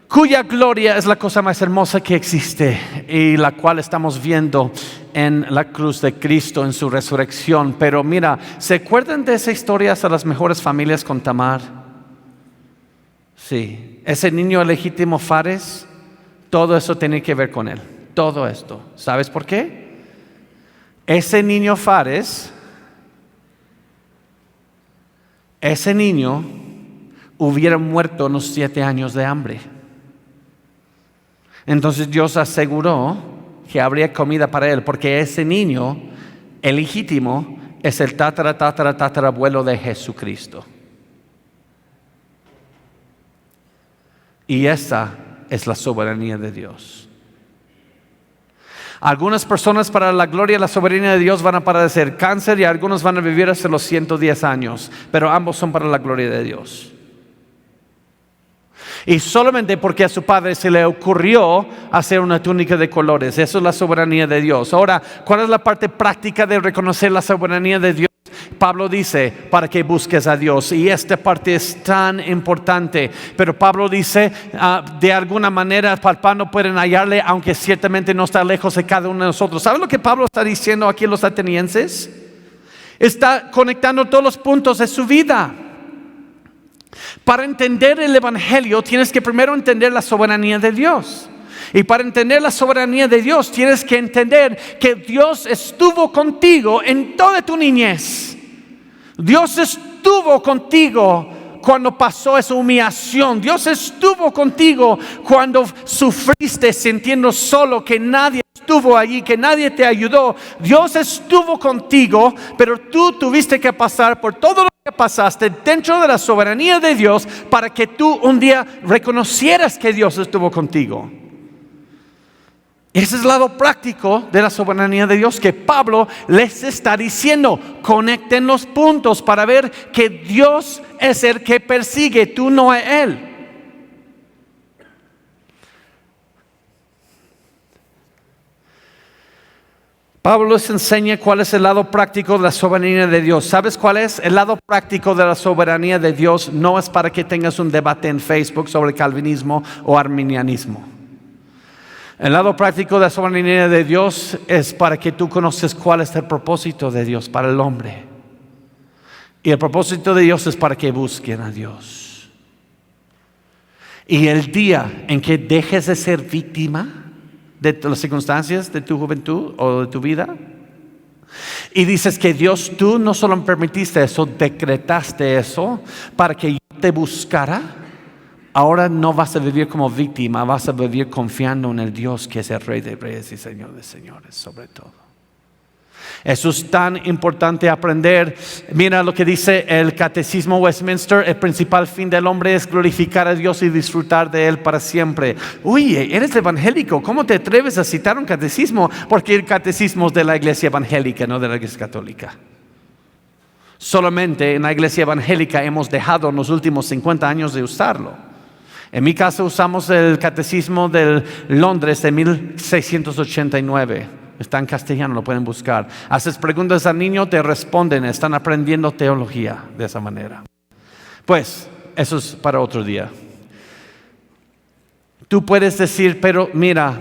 A: cuya gloria es la cosa más hermosa que existe y la cual estamos viendo en la cruz de Cristo, en su resurrección. Pero mira, ¿se acuerdan de esa historia de las mejores familias con Tamar? Sí, ese niño legítimo Fares, todo eso tiene que ver con él, todo esto. ¿Sabes por qué? Ese niño Fares, ese niño hubiera muerto en los 7 años de hambre. Entonces Dios aseguró que habría comida para él, porque ese niño, el legítimo, es el tatarabuelo de Jesucristo. Y esa es la soberanía de Dios. Algunas personas, para la gloria y la soberanía de Dios, van a padecer cáncer, y algunos van a vivir hasta los 110 años, pero ambos son para la gloria de Dios. Y solamente porque a su padre se le ocurrió hacer una túnica de colores. Eso es la soberanía de Dios. Ahora, ¿cuál es la parte práctica de reconocer la soberanía de Dios? Pablo dice: para que busques a Dios. Y esta parte es tan importante. Pero Pablo dice, de alguna manera palpando pueden hallarle, aunque ciertamente no está lejos de cada uno de nosotros. ¿Saben lo que Pablo está diciendo aquí a los atenienses? Está conectando todos los puntos de su vida. Para entender el evangelio tienes que primero entender la soberanía de Dios. Y para entender la soberanía de Dios tienes que entender que Dios estuvo contigo en toda tu niñez. Dios estuvo contigo cuando pasó esa humillación. Dios estuvo contigo cuando sufriste sintiendo solo, que nadie estuvo allí, que nadie te ayudó. Dios estuvo contigo, pero tú tuviste que pasar por todo lo que pasaste dentro de la soberanía de Dios para que tú un día reconocieras que Dios estuvo contigo. Ese es el lado práctico de la soberanía de Dios que Pablo les está diciendo. Conecten los puntos para ver que Dios es el que persigue, tú no es Él. Pablo les enseña cuál es el lado práctico de la soberanía de Dios. ¿Sabes cuál es? El lado práctico de la soberanía de Dios no es para que tengas un debate en Facebook sobre calvinismo o arminianismo. El lado práctico de la soberanía de Dios es para que tú conozcas cuál es el propósito de Dios para el hombre. Y el propósito de Dios es para que busquen a Dios. Y el día en que dejes de ser víctima de las circunstancias de tu juventud o de tu vida, y dices que Dios, tú no solo permitiste eso, decretaste eso para que yo te buscara, ahora no vas a vivir como víctima, vas a vivir confiando en el Dios que es el Rey de Reyes y Señor de Señores sobre todo. Eso es tan importante aprender. Mira lo que dice el Catecismo Westminster: el principal fin del hombre es glorificar a Dios y disfrutar de Él para siempre. Oye, eres evangélico, ¿cómo te atreves a citar un catecismo? Porque el catecismo es de la iglesia evangélica, no de la iglesia católica. Solamente en la iglesia evangélica hemos dejado en los últimos 50 años de usarlo. En mi caso usamos el catecismo de Londres de 1689. Está en castellano, lo pueden buscar. Haces preguntas al niño, te responden, están aprendiendo teología de esa manera. Pues, eso es para otro día. Tú puedes decir, pero mira,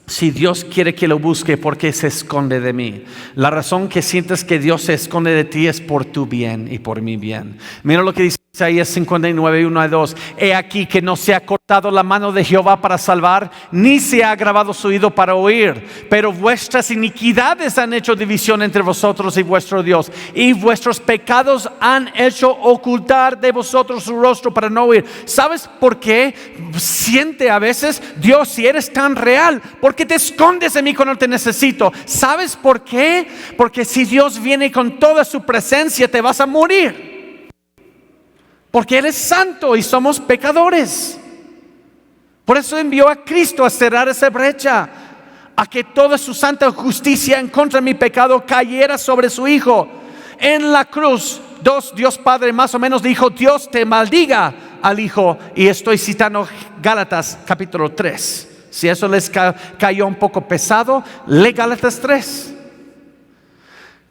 A: si Dios quiere que lo busque, ¿por qué se esconde de mí? La razón que sientes que Dios se esconde de ti es por tu bien y por mi bien. Mira lo que dice Isaías 59, 1 a 2. He aquí que no se ha cortado la mano de Jehová para salvar, ni se ha agravado su oído para oír. Pero vuestras iniquidades han hecho división entre vosotros y vuestro Dios, y vuestros pecados han hecho ocultar de vosotros su rostro para no oír. ¿Sabes por qué siente a veces Dios, si eres tan real, por qué te escondes de mí cuando te necesito? ¿Sabes por qué? Porque si Dios viene con toda su presencia, te vas a morir. Porque Él es santo y somos pecadores. Por eso envió a Cristo a cerrar esa brecha, a que toda su santa justicia en contra de mi pecado cayera sobre su Hijo. En la cruz, Dios Padre más o menos dijo: Dios te maldiga al Hijo. Y estoy citando Gálatas capítulo 3. Si eso les cayó un poco pesado, lee Gálatas 3.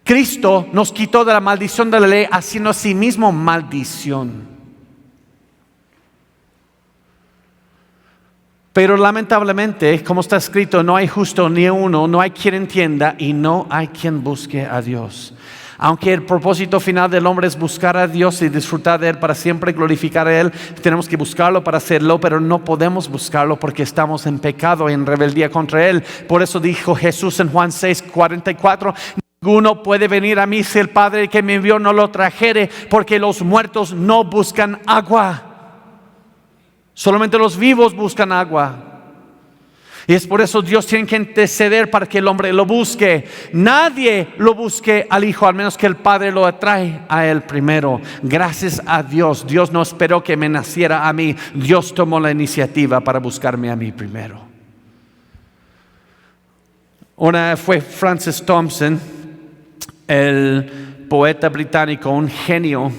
A: Cristo nos quitó de la maldición de la ley, haciendo a sí mismo maldición. Pero lamentablemente, como está escrito, no hay justo ni uno, no hay quien entienda y no hay quien busque a Dios. Aunque el propósito final del hombre es buscar a Dios y disfrutar de Él para siempre, glorificar a Él, tenemos que buscarlo para hacerlo, pero no podemos buscarlo porque estamos en pecado y en rebeldía contra Él. Por eso dijo Jesús en Juan 6:44: ninguno puede venir a mí si el Padre que me envió no lo trajere, porque los muertos no buscan agua. Solamente los vivos buscan agua. Y es por eso Dios tiene que interceder para que el hombre lo busque. Nadie lo busque al Hijo, al menos que el Padre lo atrae a Él primero. Gracias a Dios, Dios no esperó que me naciera a mí. Dios tomó la iniciativa para buscarme a mí primero. Una fue Francis Thompson, el poeta británico, un genio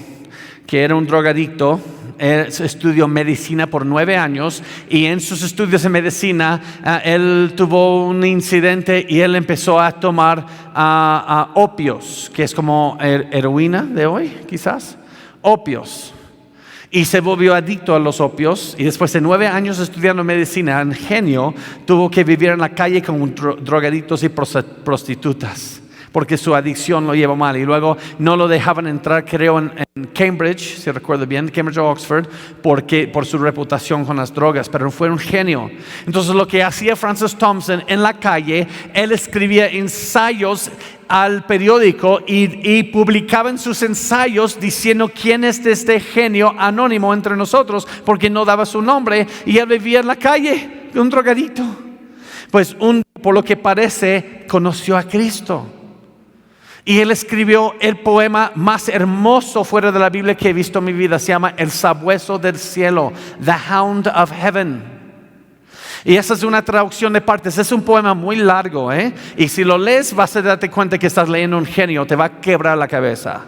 A: que era un drogadicto. Él estudió medicina por 9 años y en sus estudios de medicina él tuvo un incidente y él empezó a tomar opios, que es como heroína de hoy, quizás, opios. Y se volvió adicto a los opios y después de 9 años estudiando medicina, un genio, tuvo que vivir en la calle con drogadictos y prostitutas, porque su adicción lo llevó mal. Y luego no lo dejaban entrar, creo, en Cambridge, si recuerdo bien, Cambridge o Oxford, por su reputación con las drogas. Pero fue un genio. Entonces lo que hacía Francis Thompson en la calle, él escribía ensayos al periódico y publicaba en sus ensayos diciendo quién es este genio anónimo entre nosotros, porque no daba su nombre y él vivía en la calle, un drogadito. Pues por lo que parece, conoció a Cristo. Y él escribió el poema más hermoso fuera de la Biblia que he visto en mi vida. Se llama El Sabueso del Cielo, The Hound of Heaven. Y esa es una traducción de partes. Es un poema muy largo, y si lo lees vas a darte cuenta que estás leyendo un genio. Te va a quebrar la cabeza.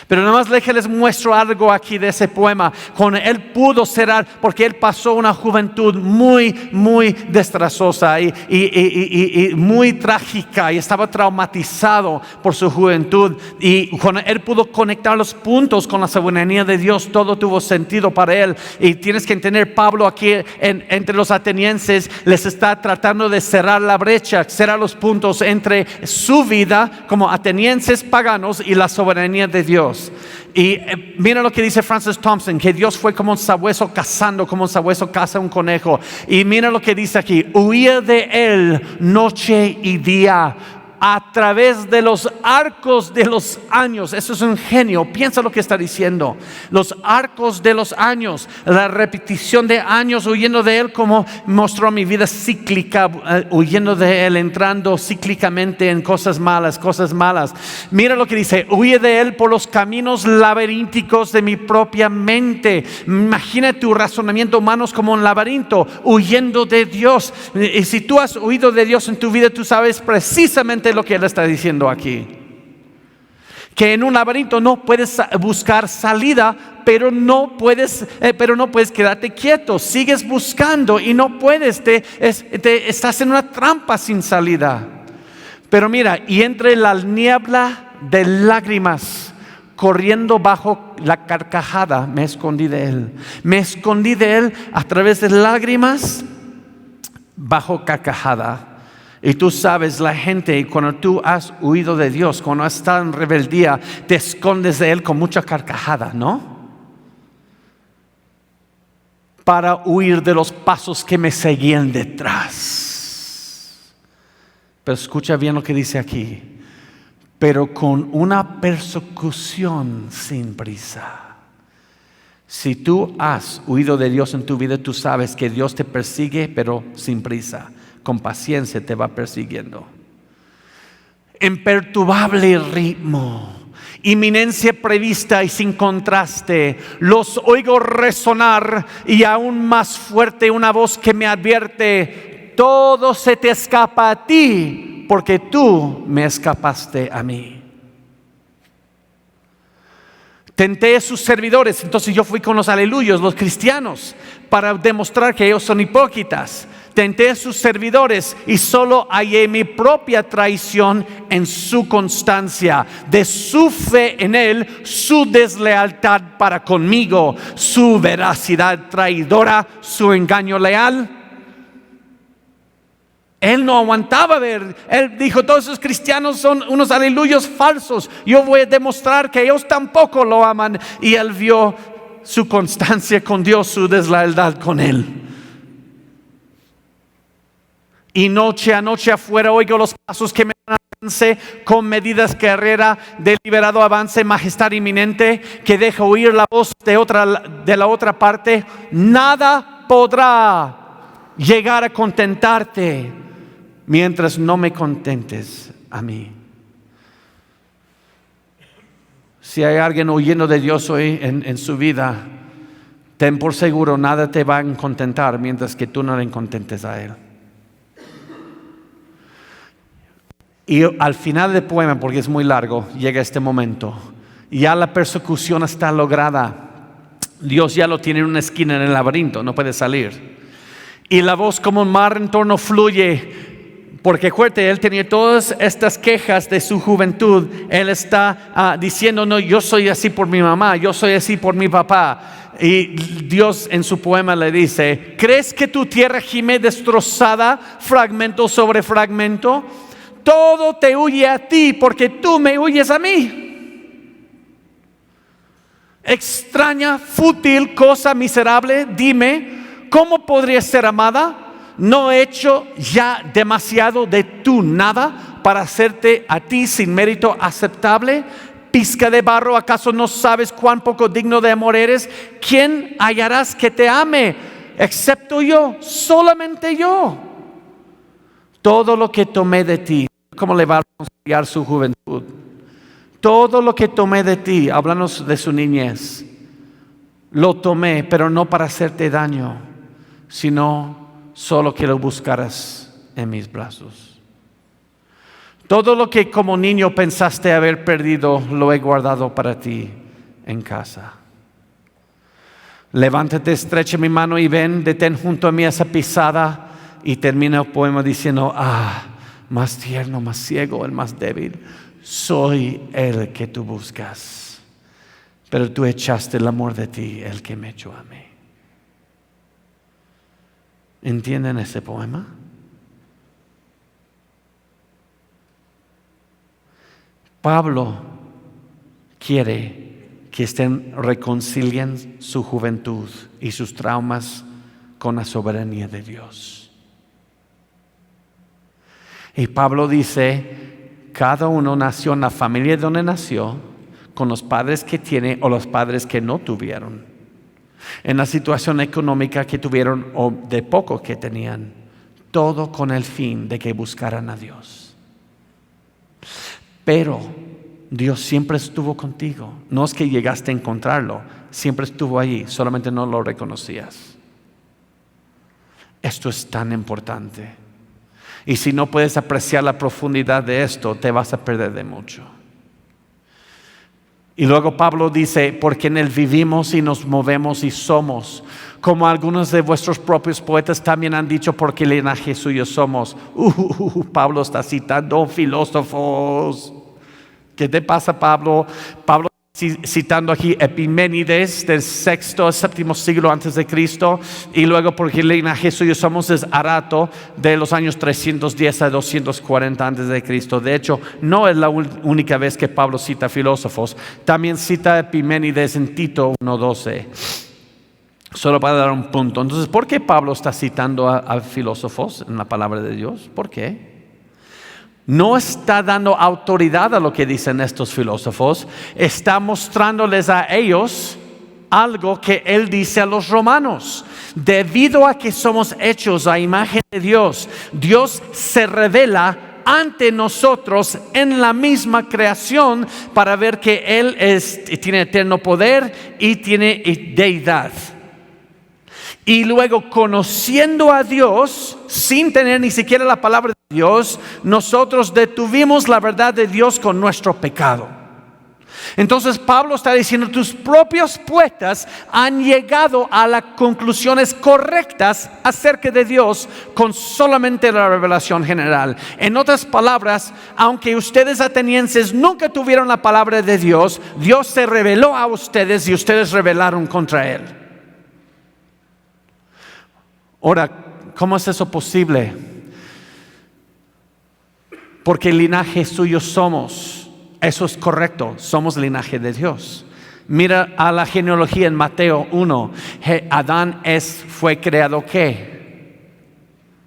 A: Pero nada más les muestro algo aquí de ese poema. Con él pudo cerrar, porque él pasó una juventud muy, muy desastrosa y muy trágica, y estaba traumatizado por su juventud. Y cuando él pudo conectar los puntos con la soberanía de Dios, todo tuvo sentido para él. Y tienes que entender, Pablo aquí entre los atenienses les está tratando de cerrar la brecha, cerrar los puntos entre su vida como atenienses paganos y la soberanía de Dios. Y mira lo que dice Francis Thompson, que Dios fue como un sabueso cazando, como un sabueso caza un conejo. Y mira lo que dice aquí: huía de él noche y día. a través de los arcos de los años. Eso es un genio. Piensa lo que está diciendo. Los arcos de los años, la repetición de años huyendo de Él, como mostró mi vida cíclica, huyendo de Él, entrando cíclicamente en cosas malas. Mira lo que dice: huye de Él por los caminos laberínticos de mi propia mente. Imagina tu razonamiento humano como un laberinto, huyendo de Dios. Y si tú has huido de Dios en tu vida, tú sabes precisamente lo que Él está diciendo aquí. Que en un laberinto no puedes buscar salida, pero no puedes quedarte quieto. Sigues buscando y no puedes. Estás en una trampa sin salida. Pero mira, y entre la niebla de lágrimas, corriendo bajo la carcajada, me escondí de Él. Me escondí de Él a través de lágrimas, bajo carcajada. Y tú sabes, la gente, cuando tú has huido de Dios, cuando has estado en rebeldía, te escondes de Él con mucha carcajada, ¿no? Para huir de los pasos que me seguían detrás. Pero escucha bien lo que dice aquí: pero con una persecución sin prisa. Si tú has huido de Dios en tu vida, tú sabes que Dios te persigue, pero sin prisa. Con paciencia te va persiguiendo. Imperturbable ritmo, inminencia prevista y sin contraste. Los oigo resonar, y aún más fuerte una voz que me advierte: todo se te escapa a ti, porque tú me escapaste a mí. Tenté a sus servidores. Entonces yo fui con los aleluyos, los cristianos, para demostrar que ellos son hipócritas. Tenté a sus servidores y solo hallé mi propia traición en su constancia, de su fe en Él, su deslealtad para conmigo, su veracidad traidora, su engaño leal. Él no aguantaba ver. Él dijo: todos esos cristianos son unos aleluyos falsos. Yo voy a demostrar que ellos tampoco lo aman. Y él vio su constancia con Dios, su deslealtad con Él. Y noche a noche afuera oigo los pasos que me avance, con medidas carrera, deliberado avance, majestad inminente, que deja oír la voz de la otra parte. Nada podrá llegar a contentarte mientras no me contentes a mí. Si hay alguien huyendo de Dios hoy en su vida, ten por seguro, nada te va a contentar mientras que tú no le contentes a Él. Y al final del poema, porque es muy largo, llega este momento. Ya la persecución está lograda. Dios ya lo tiene en una esquina en el laberinto, no puede salir. Y la voz como un mar en torno fluye. Porque acuérdate, él tenía todas estas quejas de su juventud. Él está diciendo: no, yo soy así por mi mamá, yo soy así por mi papá. Y Dios en su poema le dice: ¿crees que tu tierra gime destrozada, fragmento sobre fragmento? Todo te huye a ti, porque tú me huyes a mí. Extraña, fútil cosa miserable, dime, ¿cómo podría ser amada? ¿No he hecho ya demasiado de tu nada para hacerte a ti sin mérito aceptable? Pizca de barro, ¿acaso no sabes cuán poco digno de amor eres? ¿Quién hallarás que te ame excepto yo? Solamente yo. Todo lo que tomé de ti, ¿cómo le va a reconciliar su juventud? Todo lo que tomé de ti, háblanos de su niñez, lo tomé, pero no para hacerte daño, sino solo que lo buscaras en mis brazos. Todo lo que como niño pensaste haber perdido, lo he guardado para ti en casa. Levántate, estrecha mi mano y ven, detén junto a mí esa pisada. Y termina el poema diciendo: más tierno, más ciego, el más débil, soy el que tú buscas, pero tú echaste el amor de ti, el que me echó a mí. ¿Entienden ese poema? Pablo quiere que estén reconciliando su juventud y sus traumas con la soberanía de Dios. Y Pablo dice: cada uno nació en la familia donde nació, con los padres que tiene o los padres que no tuvieron, en la situación económica que tuvieron o de poco que tenían, todo con el fin de que buscaran a Dios. Pero Dios siempre estuvo contigo. No es que llegaste a encontrarlo, siempre estuvo allí, solamente no lo reconocías. Esto es tan importante. Y si no puedes apreciar la profundidad de esto, te vas a perder de mucho. Y luego Pablo dice, porque en Él vivimos y nos movemos y somos, como algunos de vuestros propios poetas también han dicho, porque linaje suyo somos. Pablo está citando filósofos. ¿Qué te pasa, Pablo? Pablo citando aquí Epiménides del 6º al 7º siglo antes de Cristo, y luego porque el linaje suyo somos es Arato de los años 310 a 240 antes de Cristo. De hecho, no es la única vez que Pablo cita filósofos. También cita Epiménides en Tito 1:12. Solo para dar un punto. Entonces, ¿por qué Pablo está citando a filósofos en la palabra de Dios? ¿Por qué? No está dando autoridad a lo que dicen estos filósofos, está mostrándoles a ellos algo que él dice a los romanos. Debido a que somos hechos a imagen de Dios, Dios se revela ante nosotros en la misma creación para ver que Él tiene eterno poder y tiene deidad. Y luego, conociendo a Dios, sin tener ni siquiera la palabra de Dios, nosotros detuvimos la verdad de Dios con nuestro pecado. Entonces Pablo está diciendo, tus propios poetas han llegado a las conclusiones correctas acerca de Dios con solamente la revelación general. En otras palabras, aunque ustedes atenienses nunca tuvieron la palabra de Dios, Dios se reveló a ustedes y ustedes rebelaron contra Él. Ahora, ¿cómo es eso posible? Porque el linaje suyo somos. Eso es correcto, somos linaje de Dios. Mira a la genealogía en Mateo 1. Adán fue creado ¿qué?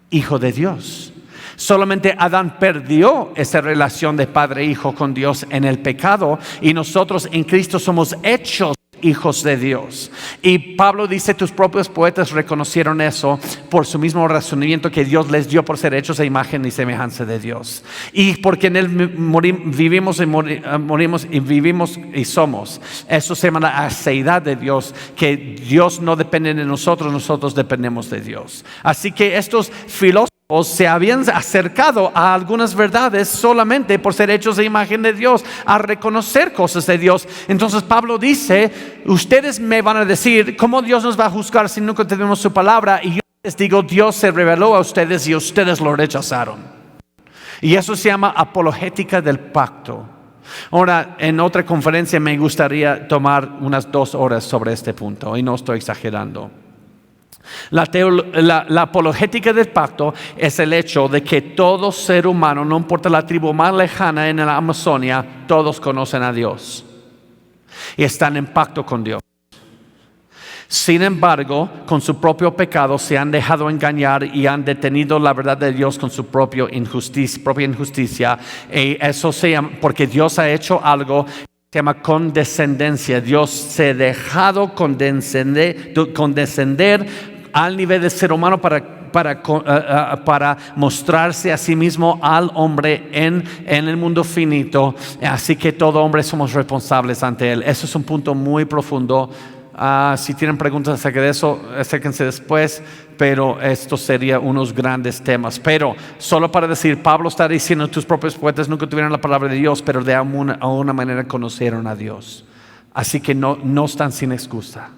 A: Hijo de Dios. Solamente Adán perdió esa relación de padre e hijo con Dios en el pecado, y nosotros en Cristo somos hechos hijos de Dios. Y Pablo dice, tus propios poetas reconocieron eso por su mismo razonamiento que Dios les dio por ser hechos a imagen y semejanza de Dios. Y porque en Él vivimos y morimos y vivimos y somos. Eso se llama la aceidad de Dios, que Dios no depende de nosotros, nosotros dependemos de Dios. Así que estos filósofos se habían acercado a algunas verdades solamente por ser hechos de imagen de Dios, a reconocer cosas de Dios. Entonces Pablo dice, ustedes me van a decir, ¿cómo Dios nos va a juzgar si nunca tenemos su palabra? Y yo les digo, Dios se reveló a ustedes y ustedes lo rechazaron. Y eso se llama apologética del pacto. Ahora, en otra conferencia me gustaría tomar unas 2 horas sobre este punto, y no estoy exagerando. La apologética del pacto es el hecho de que todo ser humano, no importa la tribu más lejana en la Amazonia, todos conocen a Dios y están en pacto con Dios. Sin embargo, con su propio pecado se han dejado engañar y han detenido la verdad de Dios con su propia injusticia. Y eso se llama, porque Dios ha hecho algo, se llama condescendencia. Dios se ha dejado condescender al nivel del ser humano para mostrarse a sí mismo al hombre en el mundo finito. Así que todo hombre somos responsables ante Él. Eso es un punto muy profundo. Si tienen preguntas acerca de eso, acérquense después, pero esto sería unos grandes temas. Pero solo para decir, Pablo está diciendo, tus propios poetas nunca tuvieron la palabra de Dios, pero de alguna manera conocieron a Dios. Así que no están sin excusa.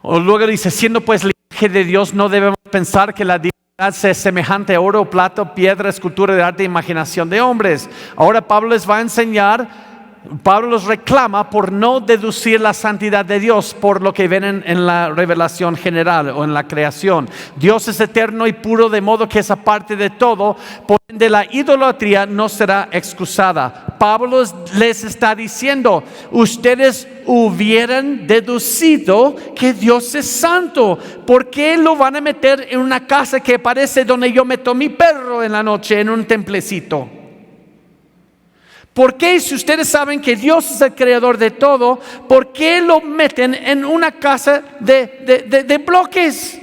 A: O luego dice, siendo pues linaje de Dios, no debemos pensar que la divinidad sea semejante a oro, plata, piedra, escultura de arte e imaginación de hombres. Ahora Pablo les va a enseñar. Pablo los reclama por no deducir la santidad de Dios por lo que ven en la revelación general o en la creación. Dios es eterno y puro, de modo que esa parte de todo, por ende la idolatría no será excusada. Pablo les está diciendo, ustedes hubieran deducido que Dios es santo. ¿Por qué lo van a meter en una casa que parece donde yo meto mi perro en la noche, en un templecito? ¿Por qué, si ustedes saben que Dios es el creador de todo, por qué lo meten en una casa de bloques?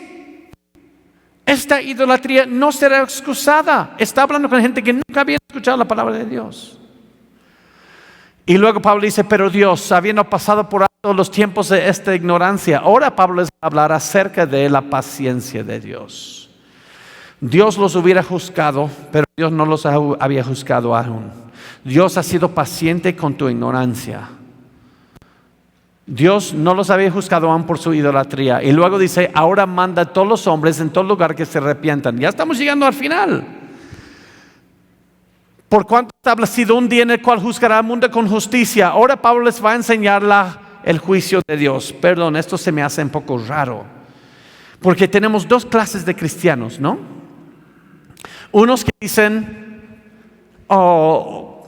A: Esta idolatría no será excusada. Está hablando con gente que nunca había escuchado la palabra de Dios. Y luego Pablo dice, pero Dios, habiendo pasado por alto los tiempos de esta ignorancia, ahora Pablo les va a hablar acerca de la paciencia de Dios. Dios los hubiera juzgado, pero Dios no los había juzgado aún. Dios ha sido paciente con tu ignorancia. Dios no los había juzgado aún por su idolatría. Y luego dice, ahora manda a todos los hombres en todo lugar que se arrepientan. Ya estamos llegando al final. Por cuanto ha establecido un día en el cual juzgará al mundo con justicia. Ahora Pablo les va a enseñar el juicio de Dios. Perdón, esto se me hace un poco raro. Porque tenemos dos clases de cristianos, ¿no? Unos que dicen, oh,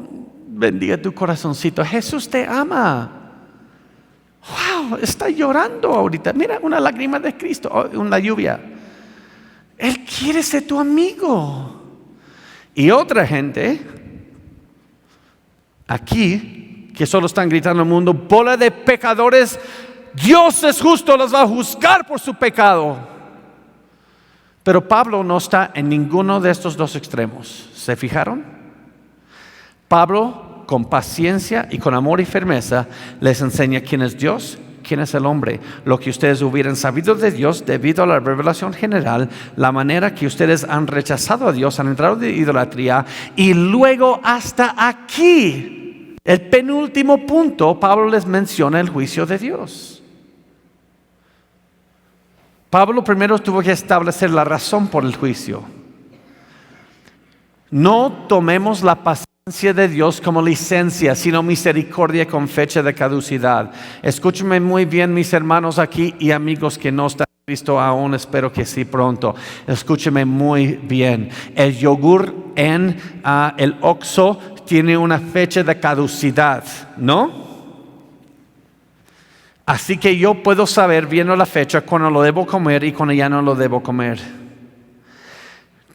A: bendiga tu corazoncito, Jesús te ama. Wow, está llorando ahorita. Mira, una lágrima de Cristo, una lluvia. Él quiere ser tu amigo. Y otra gente, aquí, que solo están gritando al mundo, bola de pecadores, Dios es justo, los va a juzgar por su pecado. Pero Pablo no está en ninguno de estos dos extremos. ¿Se fijaron? Pablo, con paciencia y con amor y firmeza, les enseña quién es Dios, quién es el hombre. Lo que ustedes hubieran sabido de Dios debido a la revelación general, la manera que ustedes han rechazado a Dios, han entrado de idolatría, y luego hasta aquí, el penúltimo punto, Pablo les menciona el juicio de Dios. Pablo primero tuvo que establecer la razón por el juicio. No tomemos la paciencia de Dios como licencia, sino misericordia con fecha de caducidad. Escúchenme muy bien, mis hermanos aquí y amigos que no están en Cristo aún, espero que sí pronto. Escúchenme muy bien. El yogur en el Oxxo tiene una fecha de caducidad, ¿no? Así que yo puedo saber, viendo la fecha, cuando lo debo comer y cuando ya no lo debo comer.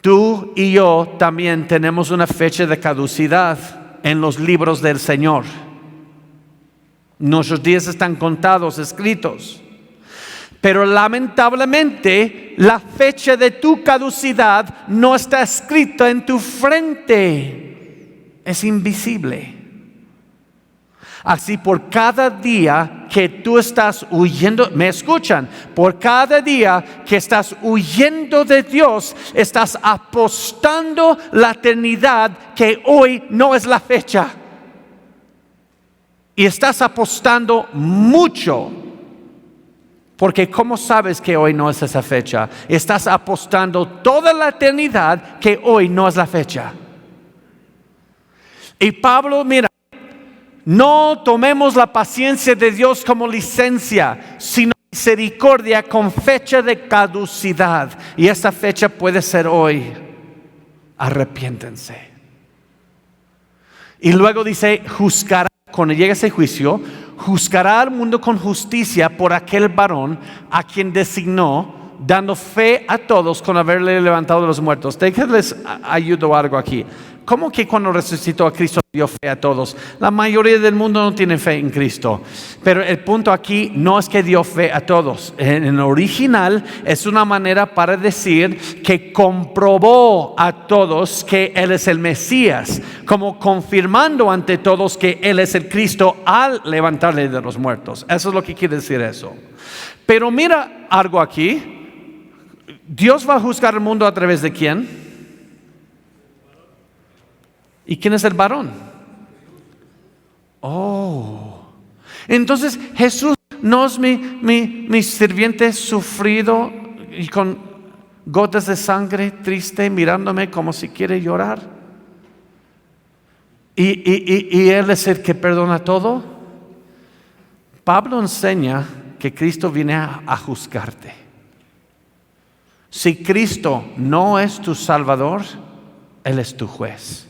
A: Tú y yo también tenemos una fecha de caducidad en los libros del Señor. Nuestros días están contados, escritos. Pero lamentablemente, la fecha de tu caducidad no está escrita en tu frente. Es invisible. Así por cada día que tú estás huyendo, ¿me escuchan? Por cada día que estás huyendo de Dios, estás apostando la eternidad que hoy no es la fecha. Y estás apostando mucho. Porque ¿cómo sabes que hoy no es esa fecha? Estás apostando toda la eternidad que hoy no es la fecha. Y Pablo, mira, no tomemos la paciencia de Dios como licencia, sino misericordia con fecha de caducidad. Y esa fecha puede ser hoy. Arrepiéntense. Y luego dice, juzgará, cuando llegue ese juicio, juzgará al mundo con justicia por aquel varón a quien designó, dando fe a todos con haberle levantado de los muertos. Déjenles ayudo algo aquí. ¿Cómo que cuando resucitó a Cristo dio fe a todos? La mayoría del mundo no tiene fe en Cristo. Pero el punto aquí no es que dio fe a todos. En el original es una manera para decir que comprobó a todos que Él es el Mesías, como confirmando ante todos que Él es el Cristo al levantarle de los muertos. Eso es lo que quiere decir eso. Pero mira algo aquí. Dios va a juzgar el mundo a través de ¿quién? ¿Y quién es el varón? Oh, entonces Jesús no es mi sirviente sufrido y con gotas de sangre, triste, mirándome como si quiere llorar. Y Él es el que perdona todo. Pablo enseña que Cristo viene a juzgarte. Si Cristo no es tu Salvador, Él es tu juez.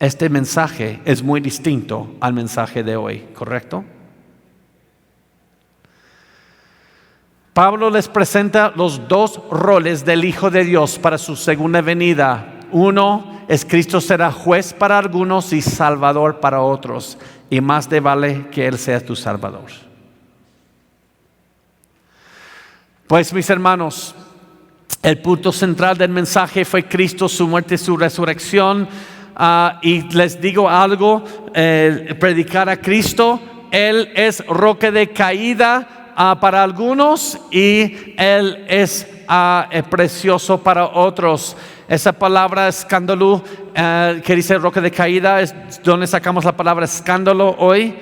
A: Este mensaje es muy distinto al mensaje de hoy, ¿correcto? Pablo les presenta los dos roles del Hijo de Dios para su segunda venida. Uno, es Cristo será juez para algunos y salvador para otros. Y más te vale que Él sea tu salvador. Pues mis hermanos, el punto central del mensaje fue Cristo, su muerte, su resurrección. Y les digo algo, predicar a Cristo, Él es roca de caída para algunos y Él es precioso para otros. Esa palabra escándalo que dice roca de caída es donde sacamos la palabra escándalo hoy.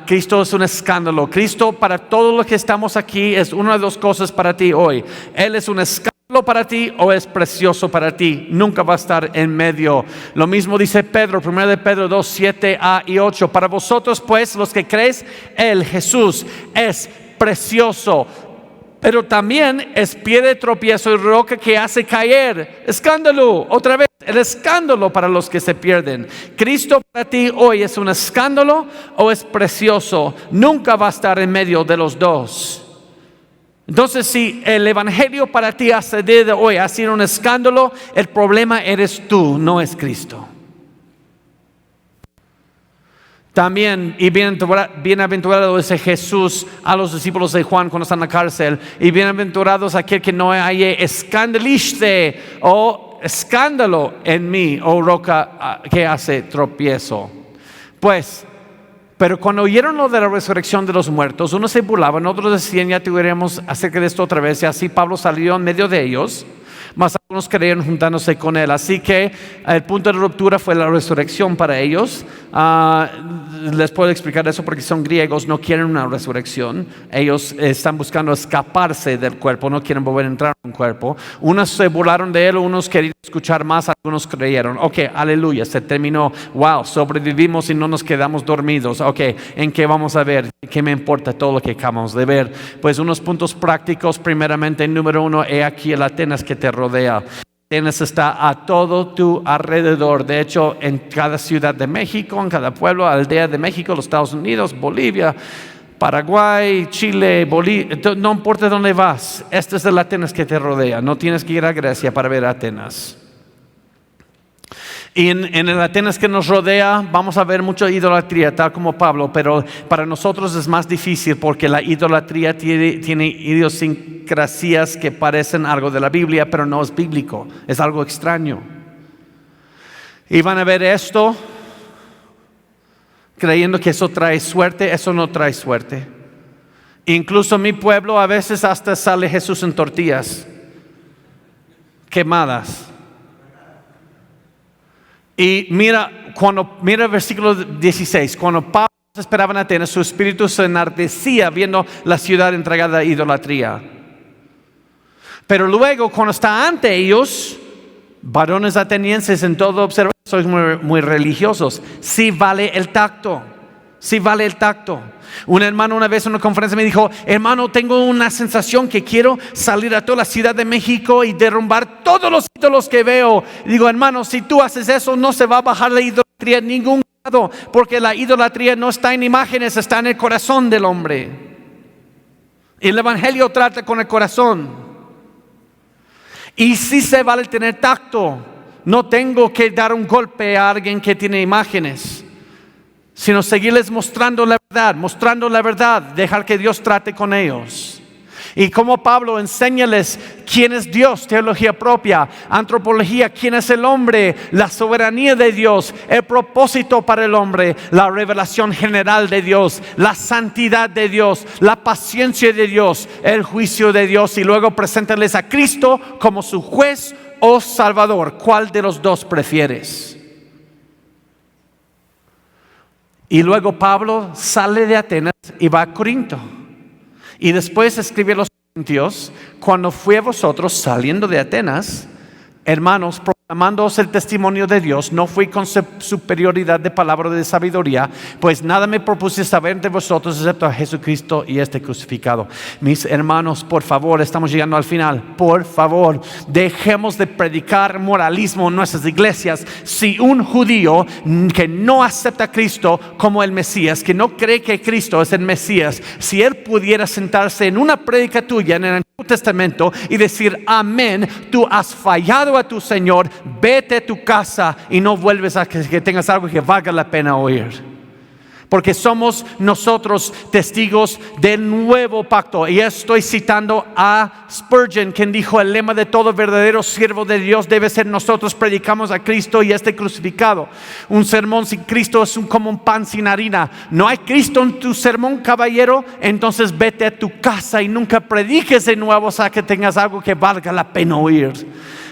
A: Cristo es un escándalo. Cristo para todos los que estamos aquí es una de dos cosas para ti hoy. Él es un escándalo para ti o es precioso para ti. Nunca va a estar en medio. Lo mismo dice Pedro, 1 de Pedro 2, 7a y 8. Para vosotros pues los que creéis, Él, Jesús, es precioso, pero también es pie de tropiezo y roca que hace caer. Escándalo, otra vez, el escándalo para los que se pierden. Cristo para ti hoy es un escándalo o es precioso. Nunca va a estar en medio de los dos. Entonces, si el evangelio para ti hasta el día de hoy ha sido un escándalo, el problema eres tú, no es Cristo. También, y bienaventurado es Jesús a los discípulos de Juan cuando están en la cárcel. Y bienaventurados aquel que no haya escandalice o escándalo en mí, o roca que hace tropiezo. Pues, pero cuando oyeron lo de la resurrección de los muertos, unos se burlaban, otros decían, ya te veremos acerca de esto otra vez. Y así Pablo salió en medio de ellos, mas algunos creyeron juntándose con él. Así que el punto de ruptura fue la resurrección para ellos. Les puedo explicar eso porque son griegos, no quieren una resurrección. Ellos están buscando escaparse del cuerpo, no quieren volver a entrar en un cuerpo. Unos se burlaron de él, unos querían escuchar más, algunos creyeron. Ok, aleluya, se terminó. Wow, sobrevivimos y no nos quedamos dormidos. Ok, ¿en qué vamos a ver? ¿Qué me importa todo lo que acabamos de ver? Pues unos puntos prácticos. Primeramente, número 1, he aquí el Atenas que te rodea. Atenas está a todo tu alrededor. De hecho, en cada ciudad de México, en cada pueblo, aldea de México, los Estados Unidos, Bolivia, Paraguay, Chile, Bolivia, no importa dónde vas, este es el Atenas que te rodea. No tienes que ir a Grecia para ver Atenas. Y en el Atenas que nos rodea vamos a ver mucha idolatría, tal como Pablo, pero para nosotros es más difícil porque la idolatría tiene idiosincrasias que parecen algo de la Biblia, pero no es bíblico, es algo extraño. Y van a ver esto creyendo que eso trae suerte. Eso no trae suerte. Incluso en mi pueblo a veces hasta sale Jesús en tortillas quemadas. Y mira el versículo 16, cuando Pablo esperaba en Atenas, su espíritu se enardecía viendo la ciudad entregada a idolatría. Pero luego cuando está ante ellos, varones atenienses en todo observar, sois muy religiosos. Sí vale el tacto. Sí vale el tacto. Un hermano una vez en una conferencia me dijo, hermano, tengo una sensación que quiero salir a toda la Ciudad de México y derrumbar todos los ídolos que veo. Y digo, hermano, si tú haces eso, no se va a bajar la idolatría en ningún lado, porque la idolatría no está en imágenes, está en el corazón del hombre. Y el evangelio trata con el corazón. Y sí se vale tener tacto. No tengo que dar un golpe a alguien que tiene imágenes, sino seguirles mostrando la verdad, dejar que Dios trate con ellos. Y como Pablo, enséñales quién es Dios, teología propia, antropología, quién es el hombre, la soberanía de Dios, el propósito para el hombre, la revelación general de Dios, la santidad de Dios, la paciencia de Dios, el juicio de Dios, y luego preséntales a Cristo como su juez o salvador. ¿Cuál de los dos prefieres? Y luego Pablo sale de Atenas y va a Corinto. Y después escribe a los corintios, cuando fui a vosotros saliendo de Atenas, hermanos, proclamándoos el testimonio de Dios, no fui con superioridad de palabra de sabiduría, pues nada me propuse saber de vosotros excepto a Jesucristo y este crucificado. Mis hermanos, por favor, estamos llegando al final. Por favor, dejemos de predicar moralismo en nuestras iglesias. Si un judío que no acepta a Cristo como el Mesías, que no cree que Cristo es el Mesías, si él pudiera sentarse en una prédica tuya en el Antiguo Testamento y decir: amén, tú has fallado a tu Señor, vete a tu casa y no vuelves a que tengas algo que valga la pena oír. Porque somos nosotros testigos del nuevo pacto. Y estoy citando a Spurgeon, quien dijo: el lema de todo verdadero siervo de Dios debe ser: nosotros predicamos a Cristo y este crucificado. Un sermón sin Cristo es como un pan sin harina. No hay Cristo en tu sermón, caballero, entonces vete a tu casa y nunca prediques de nuevo hasta que tengas algo que valga la pena oír.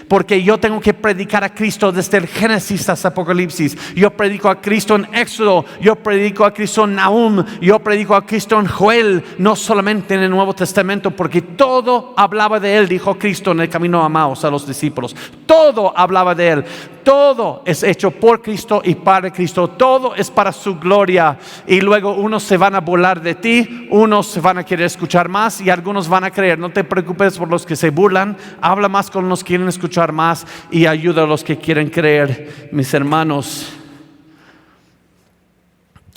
A: Porque yo tengo que predicar a Cristo desde el Génesis hasta Apocalipsis. Yo predico a Cristo en Éxodo, yo predico a Cristo en Nahum, yo predico a Cristo en Joel, no solamente en el Nuevo Testamento, porque todo hablaba de Él, dijo Cristo en el camino a Emmaus a los discípulos. Todo hablaba de Él. Todo es hecho por Cristo y para Cristo. Todo es para su gloria. Y luego unos se van a burlar de ti, unos se van a querer escuchar más y algunos van a creer. No te preocupes por los que se burlan. Habla más con los que quieren escuchar más y ayuda a los que quieren creer. Mis hermanos,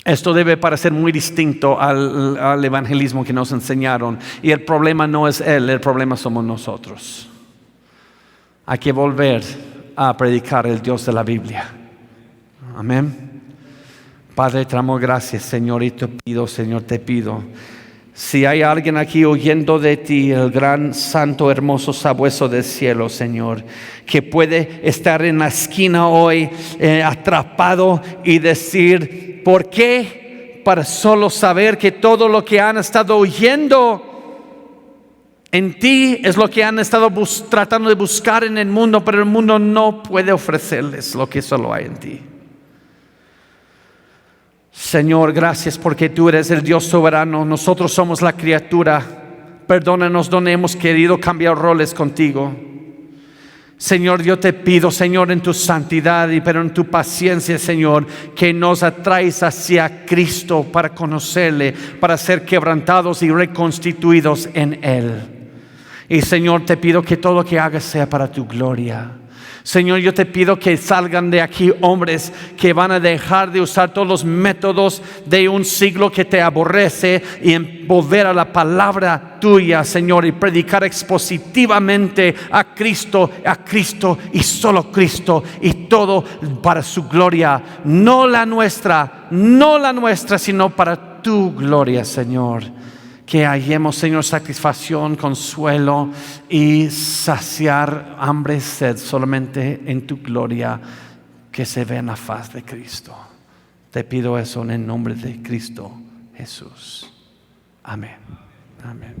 A: esto debe parecer muy distinto al evangelismo que nos enseñaron. Y el problema no es Él, el problema somos nosotros. Hay que volver a predicar el Dios de la Biblia. Amén. Padre, te damos gracias, Señor, y te pido, Señor, te pido, si hay alguien aquí oyendo de ti, el gran, santo, hermoso sabueso del cielo, Señor, que puede estar en la esquina hoy atrapado y decir: ¿por qué? Para solo saber que todo lo que han estado oyendo en ti es lo que han estado tratando de buscar en el mundo, pero el mundo no puede ofrecerles lo que solo hay en ti. Señor, gracias porque tú eres el Dios soberano. Nosotros somos la criatura. Perdónanos donde hemos querido cambiar roles contigo. Señor, yo te pido, Señor, en tu santidad pero en tu paciencia, Señor, que nos atraes hacia Cristo para conocerle, para ser quebrantados y reconstituidos en Él. Y Señor, te pido que todo lo que hagas sea para tu gloria. Señor, yo te pido que salgan de aquí hombres que van a dejar de usar todos los métodos de un siglo que te aborrece y volver a la palabra tuya, Señor, y predicar expositivamente a Cristo y solo Cristo, y todo para su gloria, no la nuestra, sino para tu gloria, Señor. Que hallemos, Señor, satisfacción, consuelo y saciar hambre y sed solamente en tu gloria que se ve en la faz de Cristo. Te pido eso en el nombre de Cristo Jesús. Amén. Amén.